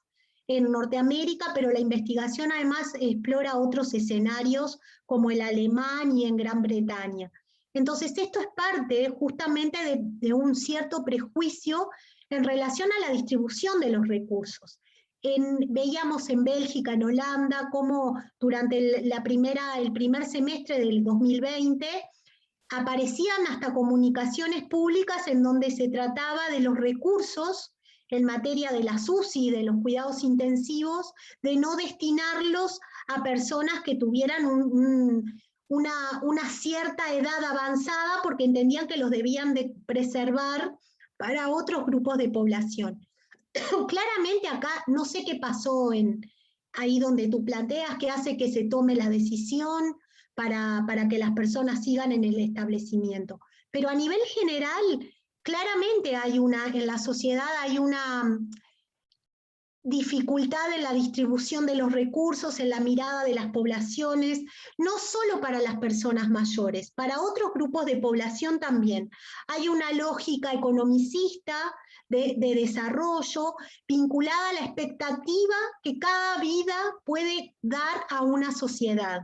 en Norteamérica, pero la investigación además explora otros escenarios como el alemán y en Gran Bretaña. Entonces esto es parte justamente de un cierto prejuicio en relación a la distribución de los recursos. Veíamos en Bélgica, en Holanda, cómo durante el primer semestre del 2020 aparecían hasta comunicaciones públicas en donde se trataba de los recursos en materia de las UCI, de los cuidados intensivos, de no destinarlos a personas que tuvieran una cierta edad avanzada porque entendían que los debían de preservar para otros grupos de población. Claramente acá no sé qué pasó ahí donde tú planteas, que hace que se tome la decisión para que las personas sigan en el establecimiento. Pero a nivel general, claramente en la sociedad hay una dificultad en la distribución de los recursos, en la mirada de las poblaciones, no solo para las personas mayores, para otros grupos de población también. Hay una lógica economicista de desarrollo vinculada a la expectativa que cada vida puede dar a una sociedad.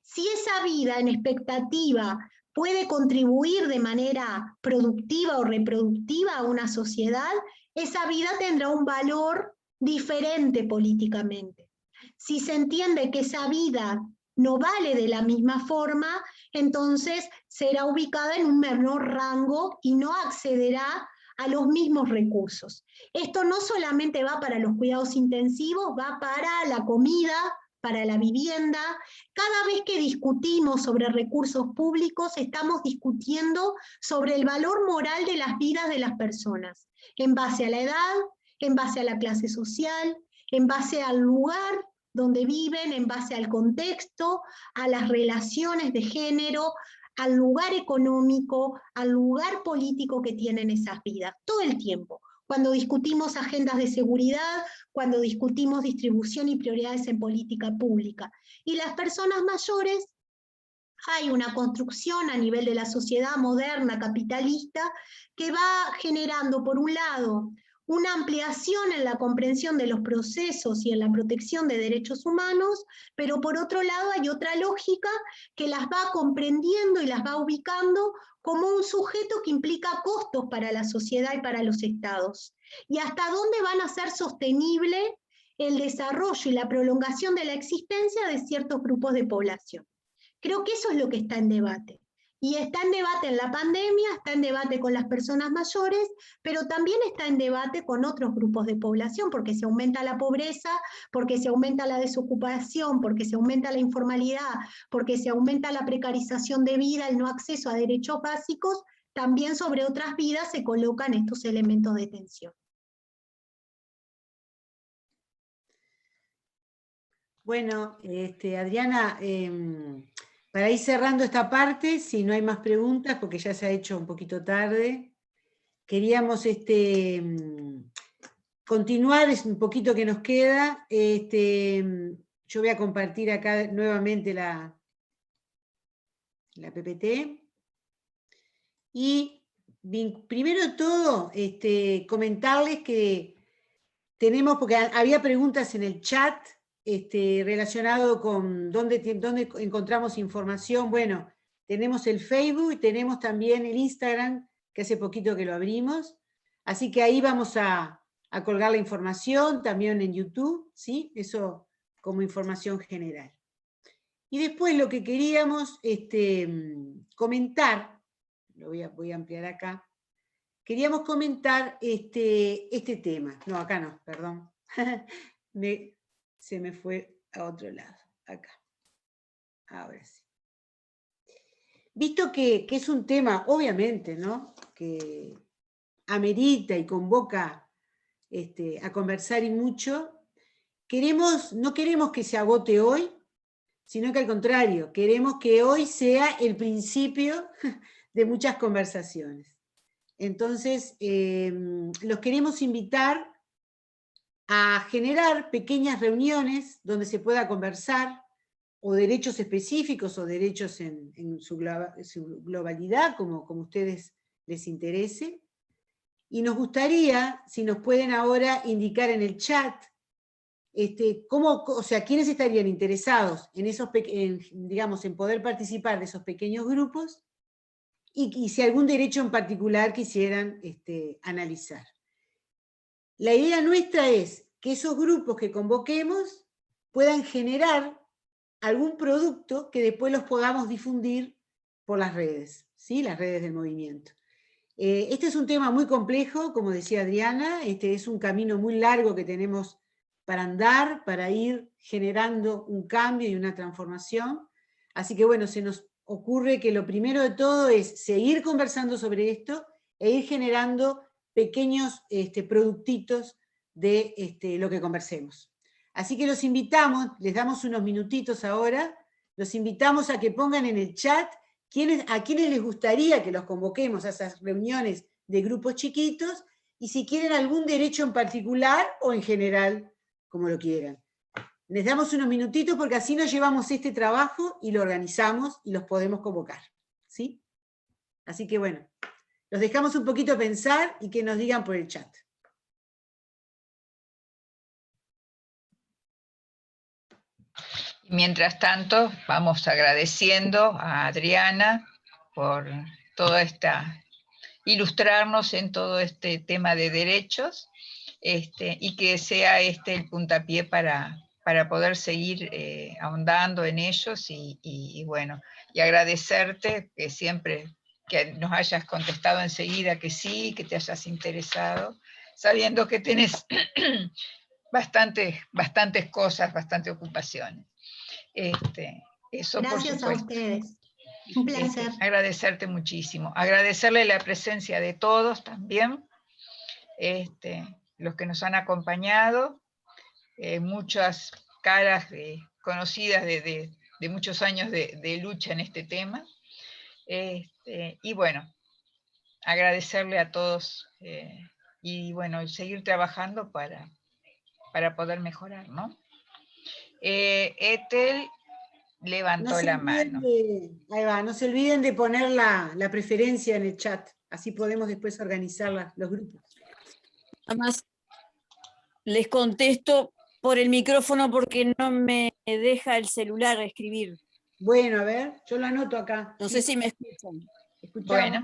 Si esa vida en expectativa puede contribuir de manera productiva o reproductiva a una sociedad, esa vida tendrá un valor diferente políticamente. Si se entiende que esa vida no vale de la misma forma, entonces será ubicada en un menor rango y no accederá a los mismos recursos. Esto no solamente va para los cuidados intensivos, va para la comida, para la vivienda. Cada vez que discutimos sobre recursos públicos, estamos discutiendo sobre el valor moral de las vidas de las personas, en base a la edad, en base a la clase social, en base al lugar donde viven, en base al contexto, a las relaciones de género, al lugar económico, al lugar político que tienen esas vidas, todo el tiempo. Cuando discutimos agendas de seguridad, cuando discutimos distribución y prioridades en política pública. Y las personas mayores, hay una construcción a nivel de la sociedad moderna, capitalista, que va generando, por un lado, una ampliación en la comprensión de los procesos y en la protección de derechos humanos, pero por otro lado hay otra lógica que las va comprendiendo y las va ubicando como un sujeto que implica costos para la sociedad y para los estados. Y hasta dónde van a ser sostenible el desarrollo y la prolongación de la existencia de ciertos grupos de población. Creo que eso es lo que está en debate. Y está en debate en la pandemia, está en debate con las personas mayores, pero también está en debate con otros grupos de población, porque se aumenta la pobreza, porque se aumenta la desocupación, porque se aumenta la informalidad, porque se aumenta la precarización de vida, el no acceso a derechos básicos, también sobre otras vidas se colocan estos elementos de tensión. Bueno, Adriana, para ir cerrando esta parte, si no hay más preguntas, porque ya se ha hecho un poquito tarde, queríamos continuar, es un poquito que nos queda. Yo voy a compartir acá nuevamente la PPT. Y primero de todo, comentarles que tenemos, porque había preguntas en el chat, relacionado con dónde encontramos información. Bueno, tenemos el Facebook y tenemos también el Instagram, que hace poquito que lo abrimos, así que ahí vamos a colgar la información, también en YouTube, ¿sí? Eso como información general. Y después lo que queríamos comentar, voy a ampliar acá, queríamos comentar este tema, no, acá no, perdón, se me fue a otro lado, acá. Ahora sí. Visto que es un tema, obviamente, ¿no?, que amerita y convoca a conversar y mucho, no queremos que se agote hoy, sino que al contrario, queremos que hoy sea el principio de muchas conversaciones. Entonces, los queremos invitar a generar pequeñas reuniones donde se pueda conversar, o derechos específicos o derechos en su globalidad, como a ustedes les interese. Y nos gustaría, si nos pueden ahora indicar en el chat, quiénes estarían interesados en poder participar de esos pequeños grupos, y si algún derecho en particular quisieran analizar. La idea nuestra es que esos grupos que convoquemos puedan generar algún producto que después los podamos difundir por las redes, ¿sí? Las redes del movimiento. Este es un tema muy complejo, como decía Adriana, es un camino muy largo que tenemos para andar, para ir generando un cambio y una transformación. Así que bueno, se nos ocurre que lo primero de todo es seguir conversando sobre esto e ir generando pequeños productitos de lo que conversemos. Así que los invitamos, les damos unos minutitos ahora, los invitamos a que pongan en el chat a quiénes les gustaría que los convoquemos a esas reuniones de grupos chiquitos, y si quieren algún derecho en particular o en general, como lo quieran. Les damos unos minutitos porque así nos llevamos este trabajo y lo organizamos y los podemos convocar, ¿sí? Así que bueno, los dejamos un poquito pensar y que nos digan por el chat. Mientras tanto, vamos agradeciendo a Adriana por toda ilustrarnos en todo este tema de derechos, y que sea el puntapié para poder seguir ahondando en ellos, y bueno, y agradecerte que siempre que nos hayas contestado enseguida que sí, que te hayas interesado, sabiendo que tenés bastantes cosas, bastantes ocupaciones. Eso, por Gracias a supuesto. ustedes. Un placer. Agradecerte muchísimo. Agradecerle la presencia de todos también, los que nos han acompañado, muchas caras conocidas de muchos años de lucha en este tema. Y bueno, agradecerle a todos y bueno, seguir trabajando para poder mejorar, ¿no? Ethel levantó la mano. Ahí va, no se olviden de poner la preferencia en el chat, así podemos después organizar los grupos. Además, les contesto por el micrófono porque no me deja el celular escribir. Bueno, a ver, yo lo anoto acá. No sé si me escuchan. Escuchamos. Bueno,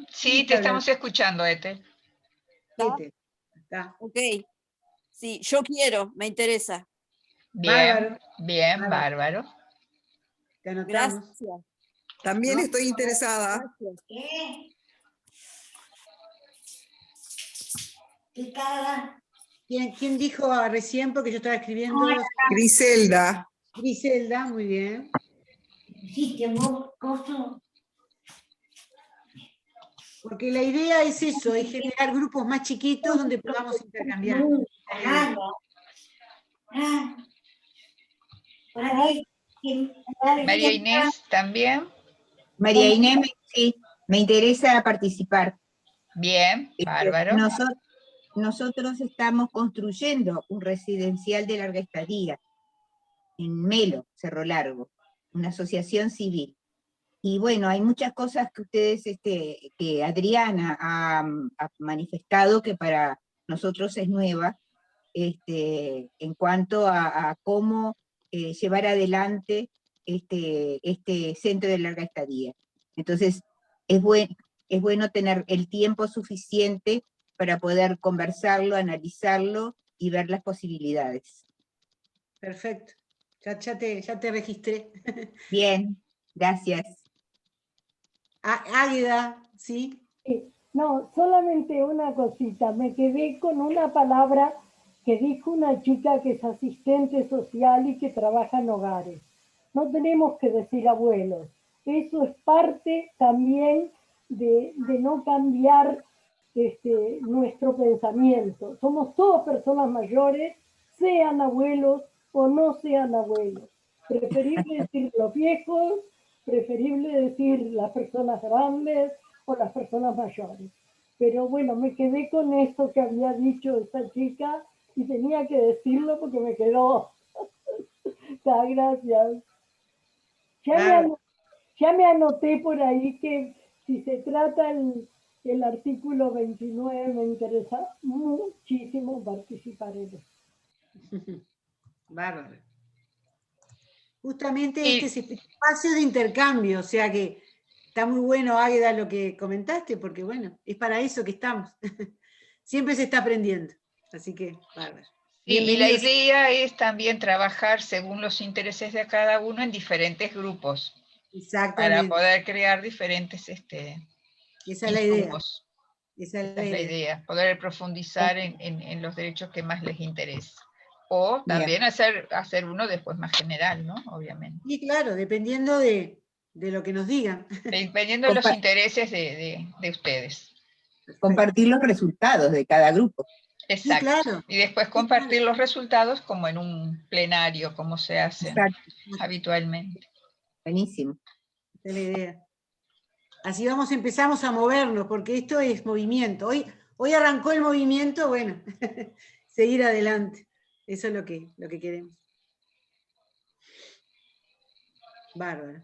sí, te estamos escuchando, Ethel. Ethel, está. Ok. Sí, yo quiero, me interesa. Bien, Bárbaro. bien, bárbaro. Te anotamos. Gracias. También ¿No? estoy interesada. Gracias. ¿Quién dijo recién, porque yo estaba escribiendo? Griselda. Griselda, muy bien. Porque la idea es eso, es generar grupos más chiquitos donde podamos intercambiar. María Inés también. María Inés, sí, me interesa participar. Bien, bárbaro. Nosotros estamos construyendo un residencial de larga estadía en Melo, Cerro Largo, una asociación civil. Y bueno, hay muchas cosas que ustedes, que Adriana ha manifestado que para nosotros es nueva, en cuanto a cómo llevar adelante este centro de larga estadía. Entonces, es bueno tener el tiempo suficiente para poder conversarlo, analizarlo y ver las posibilidades. Perfecto, ya te registré. Bien, gracias. Águeda, ¿sí? No, solamente una cosita, me quedé con una palabra que dijo una chica que es asistente social y que trabaja en hogares. No tenemos que decir abuelos, eso es parte también de no cambiar nuestro pensamiento. Somos todas personas mayores, sean abuelos o no sean abuelos. Preferible decir los viejos, preferible decir las personas grandes o las personas mayores. Pero bueno, me quedé con esto que había dicho esta chica y tenía que decirlo porque me quedó. Gracias. Ya me anoté por ahí que si se trata el artículo 29, me interesa muchísimo participar en eso. Bárbaro. Justamente este es espacio de intercambio, o sea que está muy bueno, Águeda, lo que comentaste, porque bueno, es para eso que estamos. Siempre se está aprendiendo, así que bárbaro. Sí, y la idea es también trabajar según los intereses de cada uno en diferentes grupos. Exactamente. Para poder crear diferentes Esa es la idea. Esa es la idea, poder profundizar en los derechos que más les interesa. O también hacer uno después más general, ¿no? Obviamente. Y claro, dependiendo de lo que nos digan. Dependiendo de los intereses de ustedes. Compartir los resultados de cada grupo. Exacto. Sí, claro. Y después compartir los resultados como en un plenario, como se hace habitualmente. Buenísimo. Esa es la idea. Así empezamos a movernos, porque esto es movimiento. Hoy arrancó el movimiento, bueno, seguir adelante. Eso es lo que queremos. Bárbaro.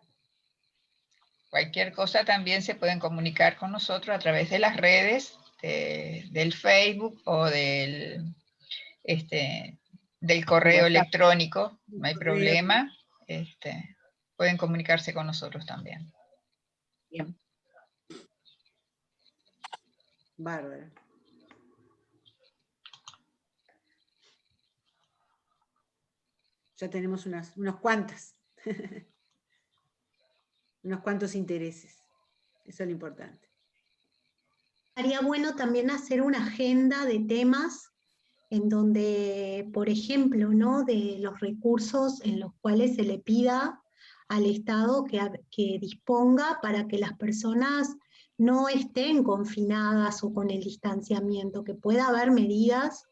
Cualquier cosa también se pueden comunicar con nosotros a través de las redes, del Facebook o del correo electrónico, no hay problema. Pueden comunicarse con nosotros también. Bien. Bárbaro. Ya tenemos unos cuantos intereses. Eso es lo importante. Sería bueno también hacer una agenda de temas en donde, por ejemplo, ¿no? de los recursos en los cuales se le pida al Estado que disponga para que las personas no estén confinadas o con el distanciamiento, que pueda haber medidas.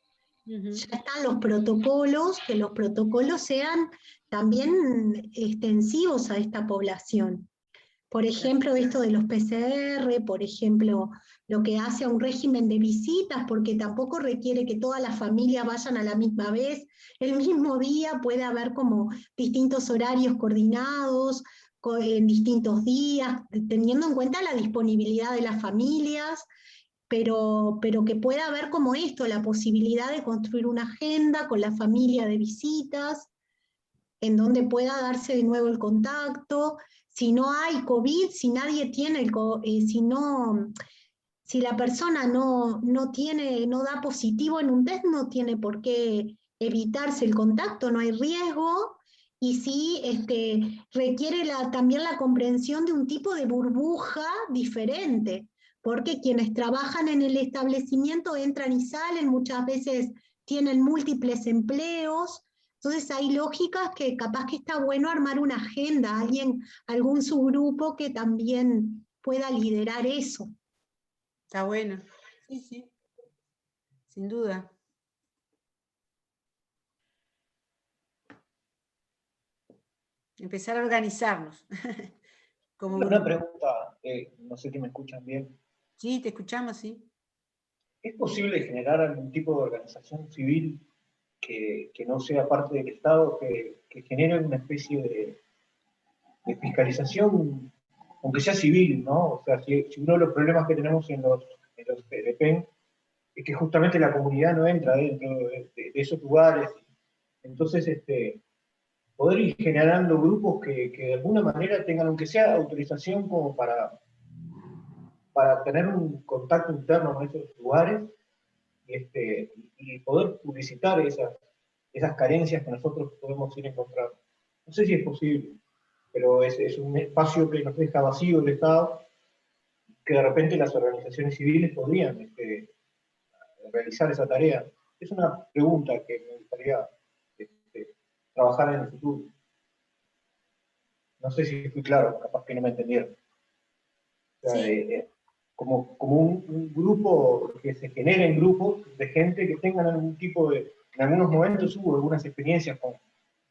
Ya están los protocolos, que los protocolos sean también extensivos a esta población. Por ejemplo, esto de los PCR, por ejemplo, lo que hace a un régimen de visitas, porque tampoco requiere que todas las familias vayan a la misma vez, el mismo día puede haber como distintos horarios coordinados, en distintos días, teniendo en cuenta la disponibilidad de las familias, pero que pueda haber como esto, la posibilidad de construir una agenda con la familia de visitas, en donde pueda darse de nuevo el contacto. Si no hay COVID, si nadie tiene si la persona no da positivo en un test, no tiene por qué evitarse el contacto, no hay riesgo, y sí requiere también la comprensión de un tipo de burbuja diferente, porque quienes trabajan en el establecimiento entran y salen, muchas veces tienen múltiples empleos. Entonces hay lógicas que capaz que está bueno armar una agenda, algún subgrupo que también pueda liderar eso. Está bueno, sí, sí, sin duda. Empezar a organizarnos. Como una pregunta, no sé si me escuchan bien. Sí, te escuchamos, sí. ¿Es posible generar algún tipo de organización civil que no sea parte del Estado, que genere una especie de fiscalización, aunque sea civil, ¿no? O sea, si uno de los problemas que tenemos en los LPEN es que justamente la comunidad no entra dentro de esos lugares, entonces poder ir generando grupos que de alguna manera tengan, aunque sea autorización como para tener un contacto interno con esos lugares, y poder publicitar esas carencias que nosotros podemos ir encontrando. No sé si es posible, pero es un espacio que nos deja vacío el Estado, que de repente las organizaciones civiles podrían realizar esa tarea. Es una pregunta que me gustaría trabajar en el futuro. No sé si fui claro, capaz que no me entendieron. O sea, Sí. como un grupo, que se generen grupos de gente que tengan algún tipo de... En algunos momentos hubo algunas experiencias con,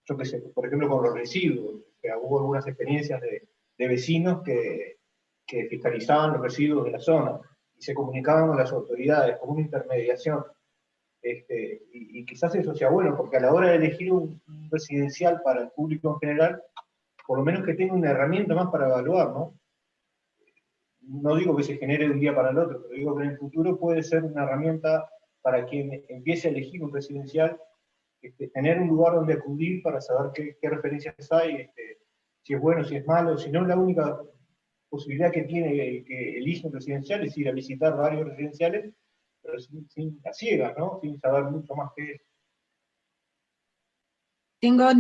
yo qué sé, por ejemplo con los residuos. O sea, hubo algunas experiencias de vecinos que fiscalizaban los residuos de la zona y se comunicaban con las autoridades, como una intermediación. Y quizás eso sea bueno, porque a la hora de elegir un residencial para el público en general, por lo menos que tenga una herramienta más para evaluar, ¿no? No digo que se genere de un día para el otro, pero digo que en el futuro puede ser una herramienta para quien empiece a elegir un residencial, tener un lugar donde acudir para saber qué referencias hay, si es bueno, si es malo. Si no, la única posibilidad que tiene el que elige un residencial es ir a visitar varios residenciales, pero sin a ciegas, ¿no? Sin saber mucho más que eso. Tengo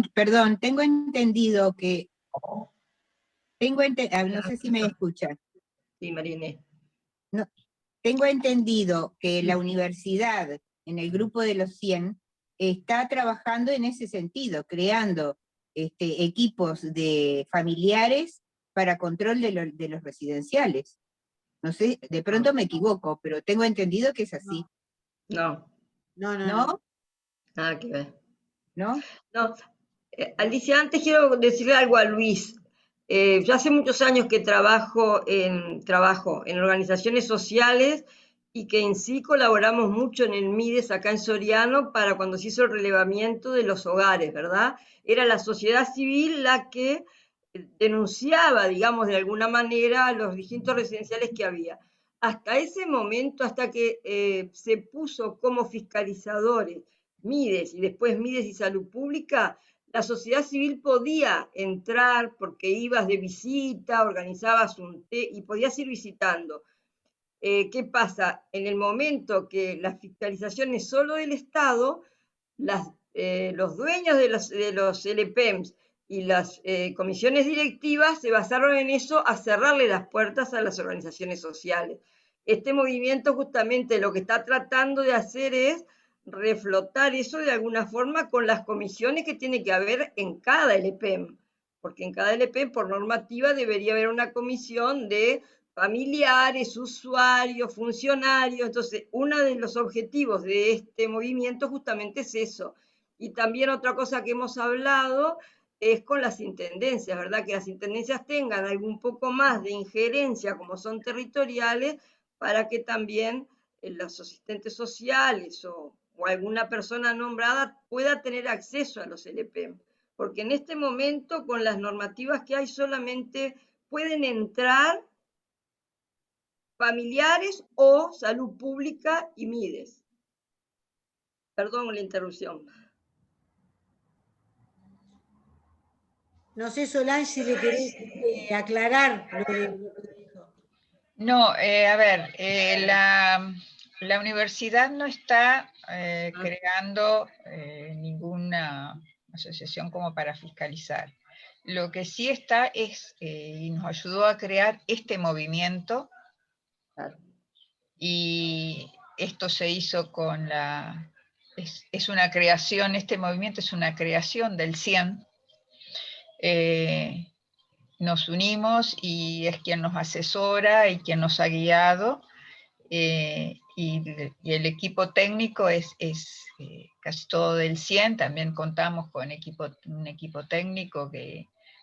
entendido que... no sé si me escuchan. Sí, Marine. No, tengo entendido que la universidad, en el grupo de los 100, está trabajando en ese sentido, creando equipos de familiares para control de los residenciales. No sé, de pronto me equivoco, pero tengo entendido que es así. No. ¿No? Nada que ver. ¿No? No. Alicia, antes quiero decirle algo a Luis. Yo hace muchos años que trabajo en organizaciones sociales y que en sí colaboramos mucho en el MIDES acá en Soriano para cuando se hizo el relevamiento de los hogares, ¿verdad? Era la sociedad civil la que denunciaba, digamos, de alguna manera los distintos residenciales que había. Hasta ese momento, hasta que se puso como fiscalizadores MIDES y después MIDES y Salud Pública, la sociedad civil podía entrar porque ibas de visita, organizabas un té y podías ir visitando. ¿Qué pasa? En el momento que la fiscalización es solo del Estado, los dueños de los LPEMs y las comisiones directivas se basaron en eso, a cerrarle las puertas a las organizaciones sociales. Este movimiento justamente lo que está tratando de hacer es reflotar eso de alguna forma con las comisiones que tiene que haber en cada LPM, porque en cada LPM por normativa debería haber una comisión de familiares, usuarios, funcionarios. Entonces, uno de los objetivos de este movimiento justamente es eso. Y también otra cosa que hemos hablado es con las intendencias, ¿verdad? Que las intendencias tengan algún poco más de injerencia, como son territoriales, para que también los asistentes sociales o alguna persona nombrada pueda tener acceso a los LPM. Porque en este momento, con las normativas que hay, solamente pueden entrar familiares o salud pública y MIDES. Perdón la interrupción. No sé, Solange, si le querés aclarar lo que dijo. No, a ver, la universidad no está creando ninguna asociación como para fiscalizar. Lo que sí está es, y nos ayudó a crear este movimiento, y esto se hizo con es una creación, este movimiento es una creación del CIEN. Nos unimos y es quien nos asesora y quien nos ha guiado, y el equipo técnico es casi todo del CIEN. También contamos con un equipo técnico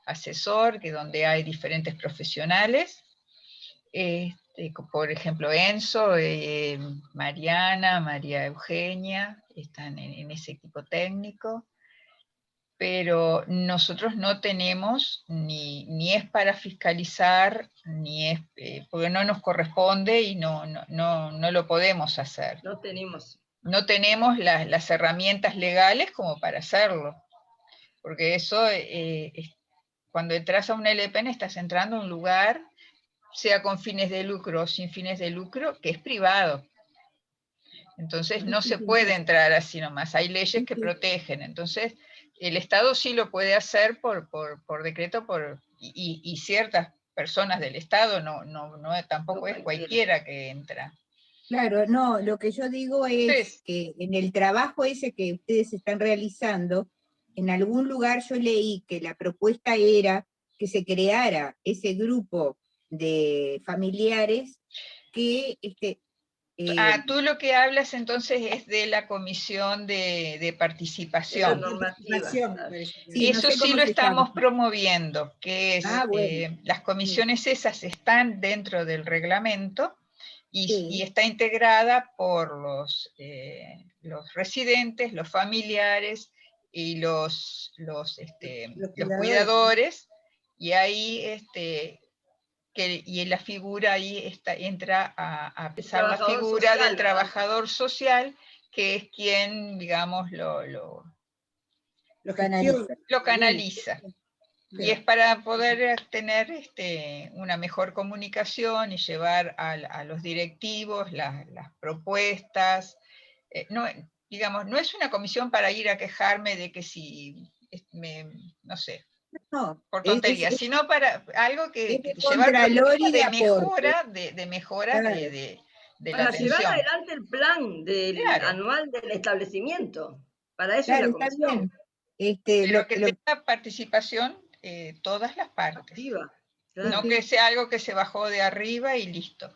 asesor, donde hay diferentes profesionales, por ejemplo Enzo, Mariana, María Eugenia, están en ese equipo técnico. Pero nosotros no tenemos, ni es para fiscalizar, ni es, porque no nos corresponde y no lo podemos hacer. No tenemos. No tenemos las herramientas legales como para hacerlo, porque eso, cuando entras a un LPN estás entrando a un lugar, sea con fines de lucro o sin fines de lucro, que es privado. Entonces no se puede entrar así nomás, hay leyes que protegen. Entonces el Estado sí lo puede hacer por decreto, y ciertas personas del Estado, tampoco es cualquiera que entra. Claro, no, lo que yo digo es que en el trabajo ese que ustedes están realizando, en algún lugar yo leí que la propuesta era que se creara ese grupo de familiares que tú lo que hablas entonces es de la comisión de participación. Sí, no eso sé sí cómo lo se estamos llama. promoviendo, que es, Bueno. las comisiones esas están dentro del reglamento y, Sí. y está integrada por los residentes, los familiares y los cuidadores, y ahí y en la figura ahí entra a pesar la figura social, del trabajador social, que es quien, digamos, lo canaliza. Y es para poder tener una mejor comunicación y llevar a los directivos las propuestas. Digamos, no es una comisión para ir a quejarme de que si, no sé, no, por tonterías, sino para algo que llevar propuestas de mejora, de mejora claro. de la para atención. llevar adelante el plan anual del establecimiento. Para eso claro, es la comisión. Pero que tenga participación todas las partes. Activa, claro. No que sea algo que se bajó de arriba y listo.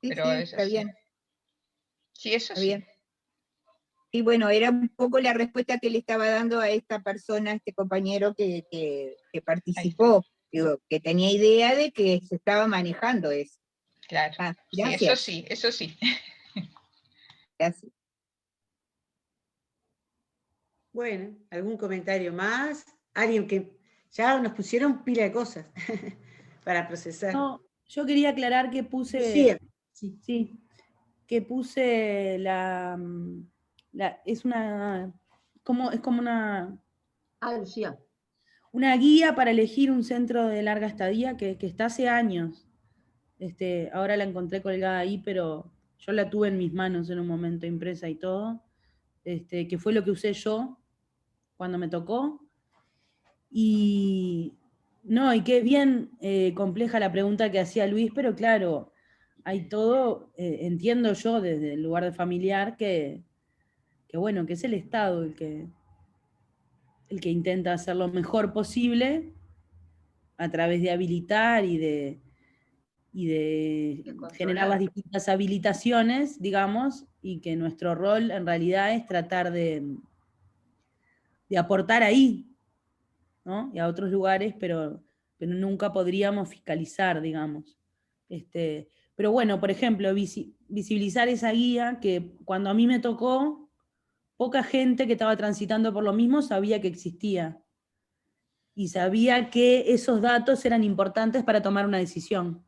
Sí, pero sí, eso está sí. bien. Sí, eso está sí. Bien. Y bueno, era un poco la respuesta que le estaba dando a esta persona, a este compañero que participó, digo, que tenía idea de que se estaba manejando eso. Claro, gracias. Sí, eso sí. Gracias. Bueno, ¿algún comentario más? Alguien que ya nos pusieron pila de cosas para procesar. No, yo quería aclarar que puse... Sí, que puse es como una... Lucía. Una guía para elegir un centro de larga estadía que está hace años. Ahora la encontré colgada ahí, pero yo la tuve en mis manos en un momento, impresa y todo, que fue lo que usé yo cuando me tocó. Y que es bien compleja la pregunta que hacía Luis, pero claro, hay todo, entiendo yo desde el lugar de familiar, que bueno, que es el Estado el que intenta hacer lo mejor posible a través de habilitar y de generar las distintas habilitaciones, digamos, y que nuestro rol en realidad es tratar de aportar ahí, ¿no? Y a otros lugares, pero nunca podríamos fiscalizar, digamos. Pero bueno, por ejemplo, visibilizar esa guía que cuando a mí me tocó, poca gente que estaba transitando por lo mismo sabía que existía. Y sabía que esos datos eran importantes para tomar una decisión.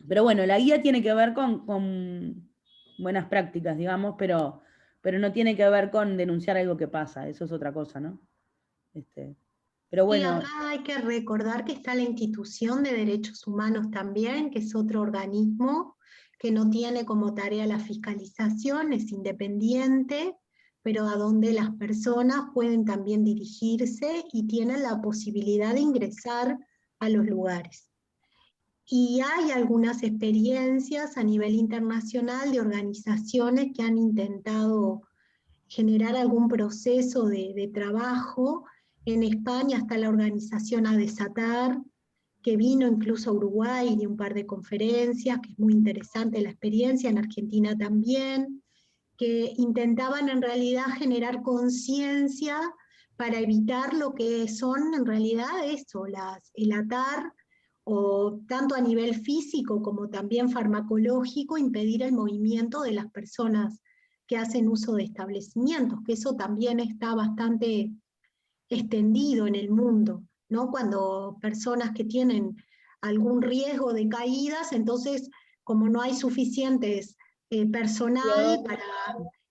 Pero bueno, la guía tiene que ver con buenas prácticas, digamos, pero no tiene que ver con denunciar algo que pasa, eso es otra cosa, ¿no? Pero Y bueno. acá hay que recordar que está la Institución de Derechos Humanos también, que es otro organismo que no tiene como tarea la fiscalización, es independiente, pero a donde las personas pueden también dirigirse y tienen la posibilidad de ingresar a los lugares. Y hay algunas experiencias a nivel internacional de organizaciones que han intentado generar algún proceso de trabajo. En España está la organización A Desatar, que vino incluso a Uruguay y dio un par de conferencias, que es muy interesante la experiencia, en Argentina también, que intentaban en realidad generar conciencia para evitar lo que son en realidad eso, el atar, o tanto a nivel físico como también farmacológico, impedir el movimiento de las personas que hacen uso de establecimientos, que eso también está bastante extendido en el mundo, ¿no? Cuando personas que tienen algún riesgo de caídas, entonces como no hay suficientes personal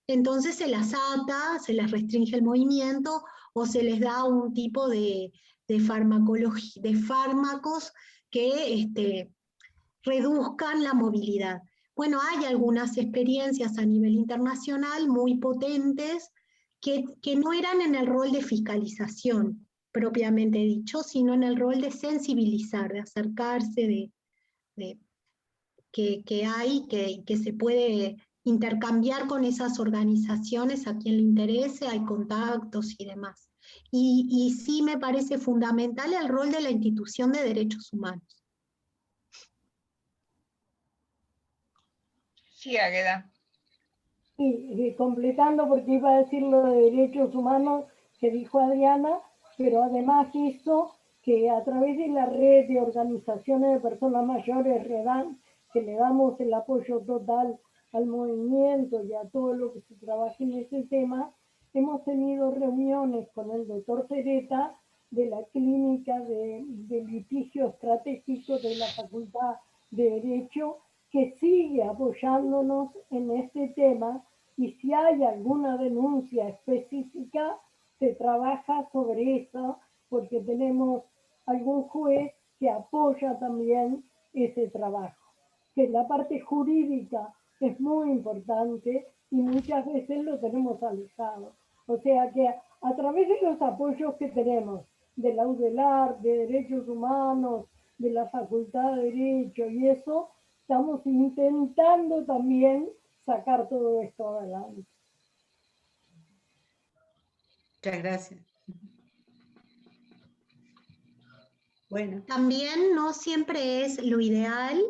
entonces se las ata, se les restringe el movimiento o se les da un tipo de fármacos que reduzcan la movilidad. Bueno, hay algunas experiencias a nivel internacional muy potentes que no eran en el rol de fiscalización, propiamente dicho, sino en el rol de sensibilizar, de acercarse, que se puede intercambiar con esas organizaciones a quien le interese, hay contactos y demás. Y sí me parece fundamental el rol de la institución de derechos humanos. Sí, Águeda. Y completando, porque iba a decir lo de derechos humanos que dijo Adriana, pero además hizo que a través de la red de organizaciones de personas mayores, REDAN, que le damos el apoyo total al movimiento y a todo lo que se trabaja en ese tema, hemos tenido reuniones con el doctor Cereta de la Clínica de Litigio Estratégico de la Facultad de Derecho, que sigue apoyándonos en este tema, y si hay alguna denuncia específica, se trabaja sobre eso, porque tenemos algún juez que apoya también ese trabajo. Que la parte jurídica es muy importante y muchas veces lo tenemos alejado. O sea que a través de los apoyos que tenemos de la UDELAR, de Derechos Humanos, de la Facultad de Derecho y eso, estamos intentando también sacar todo esto adelante. Muchas gracias. Bueno. También no siempre es lo ideal,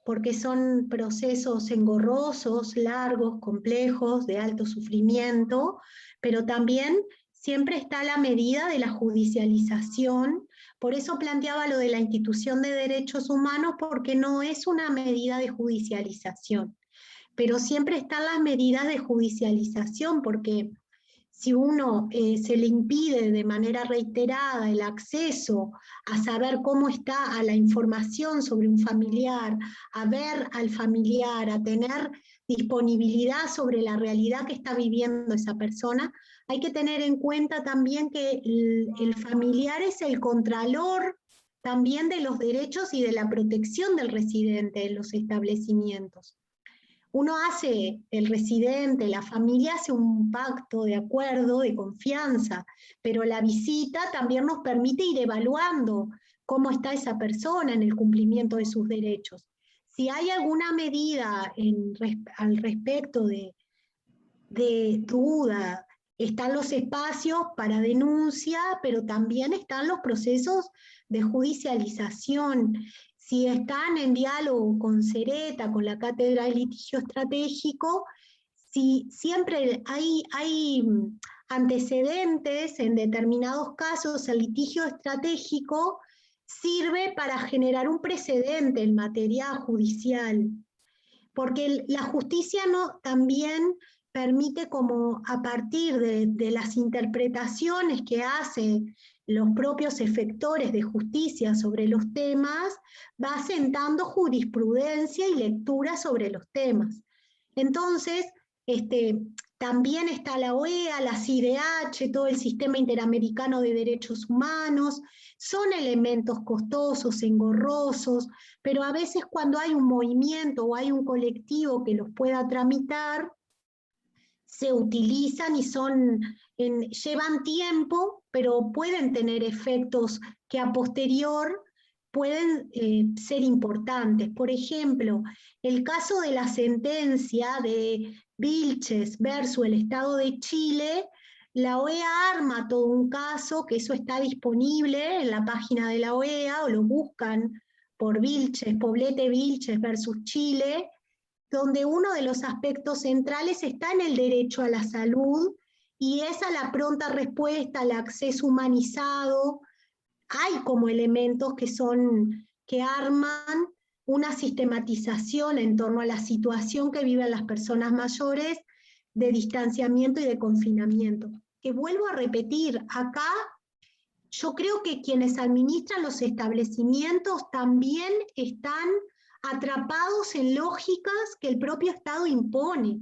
porque son procesos engorrosos, largos, complejos, de alto sufrimiento, pero también siempre está la medida de la judicialización. Por eso planteaba lo de la institución de derechos humanos, porque no es una medida de judicialización, pero siempre están las medidas de judicialización, porque si uno se le impide de manera reiterada el acceso a saber cómo está a la información sobre un familiar, a ver al familiar, a tener disponibilidad sobre la realidad que está viviendo esa persona, hay que tener en cuenta también que el familiar es el contralor también de los derechos y de la protección del residente en los establecimientos. Uno hace, el residente, la familia hace un pacto de acuerdo, de confianza, pero la visita también nos permite ir evaluando cómo está esa persona en el cumplimiento de sus derechos. Si hay alguna medida al respecto de de duda. Están los espacios para denuncia, pero también están los procesos de judicialización. Si están en diálogo con Cereta, con la Cátedra de Litigio Estratégico, si siempre hay antecedentes en determinados casos, el litigio estratégico sirve para generar un precedente en materia judicial, porque la justicia también permite, como a partir de las interpretaciones que hacen los propios efectores de justicia sobre los temas, va sentando jurisprudencia y lectura sobre los temas. Entonces, también está la OEA, la CIDH, todo el Sistema Interamericano de Derechos Humanos. Son elementos costosos, engorrosos, pero a veces cuando hay un movimiento o hay un colectivo que los pueda tramitar, se utilizan y llevan tiempo, pero pueden tener efectos que a posterior pueden ser importantes. Por ejemplo, el caso de la sentencia de Vilches versus el Estado de Chile, la OEA arma todo un caso, que eso está disponible en la página de la OEA, o lo buscan por Vilches, Poblete Vilches versus Chile, donde uno de los aspectos centrales está en el derecho a la salud, y es a la pronta respuesta, al acceso humanizado. Hay como elementos que arman una sistematización en torno a la situación que viven las personas mayores de distanciamiento y de confinamiento. Que vuelvo a repetir, acá yo creo que quienes administran los establecimientos también están atrapados en lógicas que el propio Estado impone.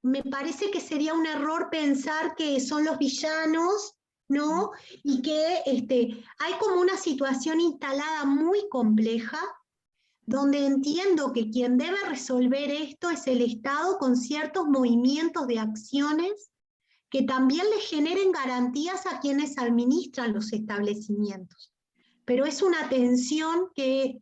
Me parece que sería un error pensar que son los villanos, ¿no? Y que hay como una situación instalada muy compleja, donde entiendo que quien debe resolver esto es el Estado, con ciertos movimientos de acciones que también le generen garantías a quienes administran los establecimientos. Pero es una tensión que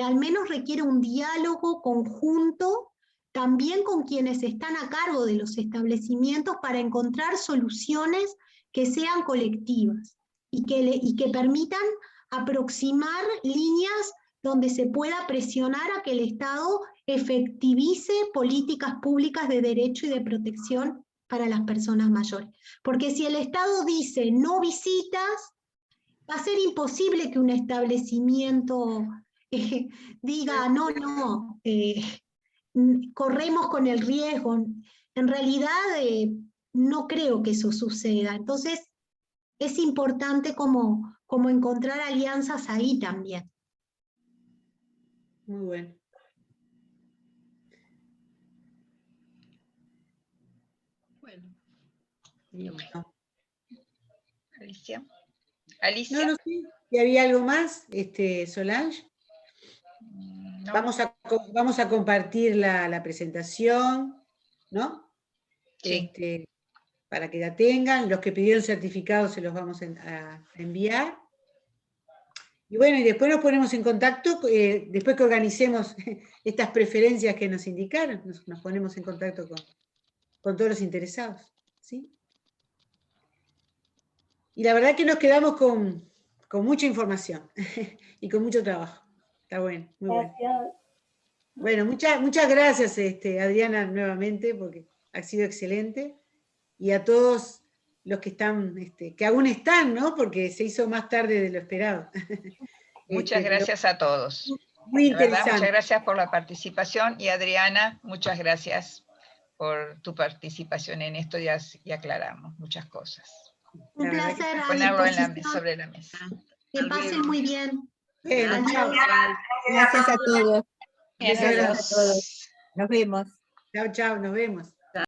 al menos requiere un diálogo conjunto también con quienes están a cargo de los establecimientos, para encontrar soluciones que sean colectivas y que permitan aproximar líneas donde se pueda presionar a que el Estado efectivice políticas públicas de derecho y de protección para las personas mayores. Porque si el Estado dice no visitas, va a ser imposible que un establecimiento diga no, corremos con el riesgo. En realidad no creo que eso suceda. Entonces es importante como encontrar alianzas ahí también. Muy bueno. Bueno. Alicia. Alicia. No sé, ¿y había algo más, Solange? No. Vamos a compartir la presentación, ¿no? Sí. Para que la tengan. Los que pidieron certificados se los vamos a enviar. Y bueno, y después nos ponemos en contacto, después que organicemos estas preferencias que nos indicaron, nos ponemos en contacto con todos los interesados, ¿sí? Y la verdad que nos quedamos con mucha información y con mucho trabajo. Está bueno, muy bueno. Gracias. Bueno, muchas gracias, Adriana, nuevamente, porque ha sido excelente. Y a todos los que están, que aún están, ¿no? Porque se hizo más tarde de lo esperado. Muchas gracias a todos. Muy interesante. Muchas gracias por la participación, y Adriana, muchas gracias por tu participación en esto, y aclaramos muchas cosas. Un placer. Ponerlo sobre la mesa. Que pasen muy bien. Chao. Gracias a todos. Bien, Gracias a todos. Nos vemos. Chao, nos vemos.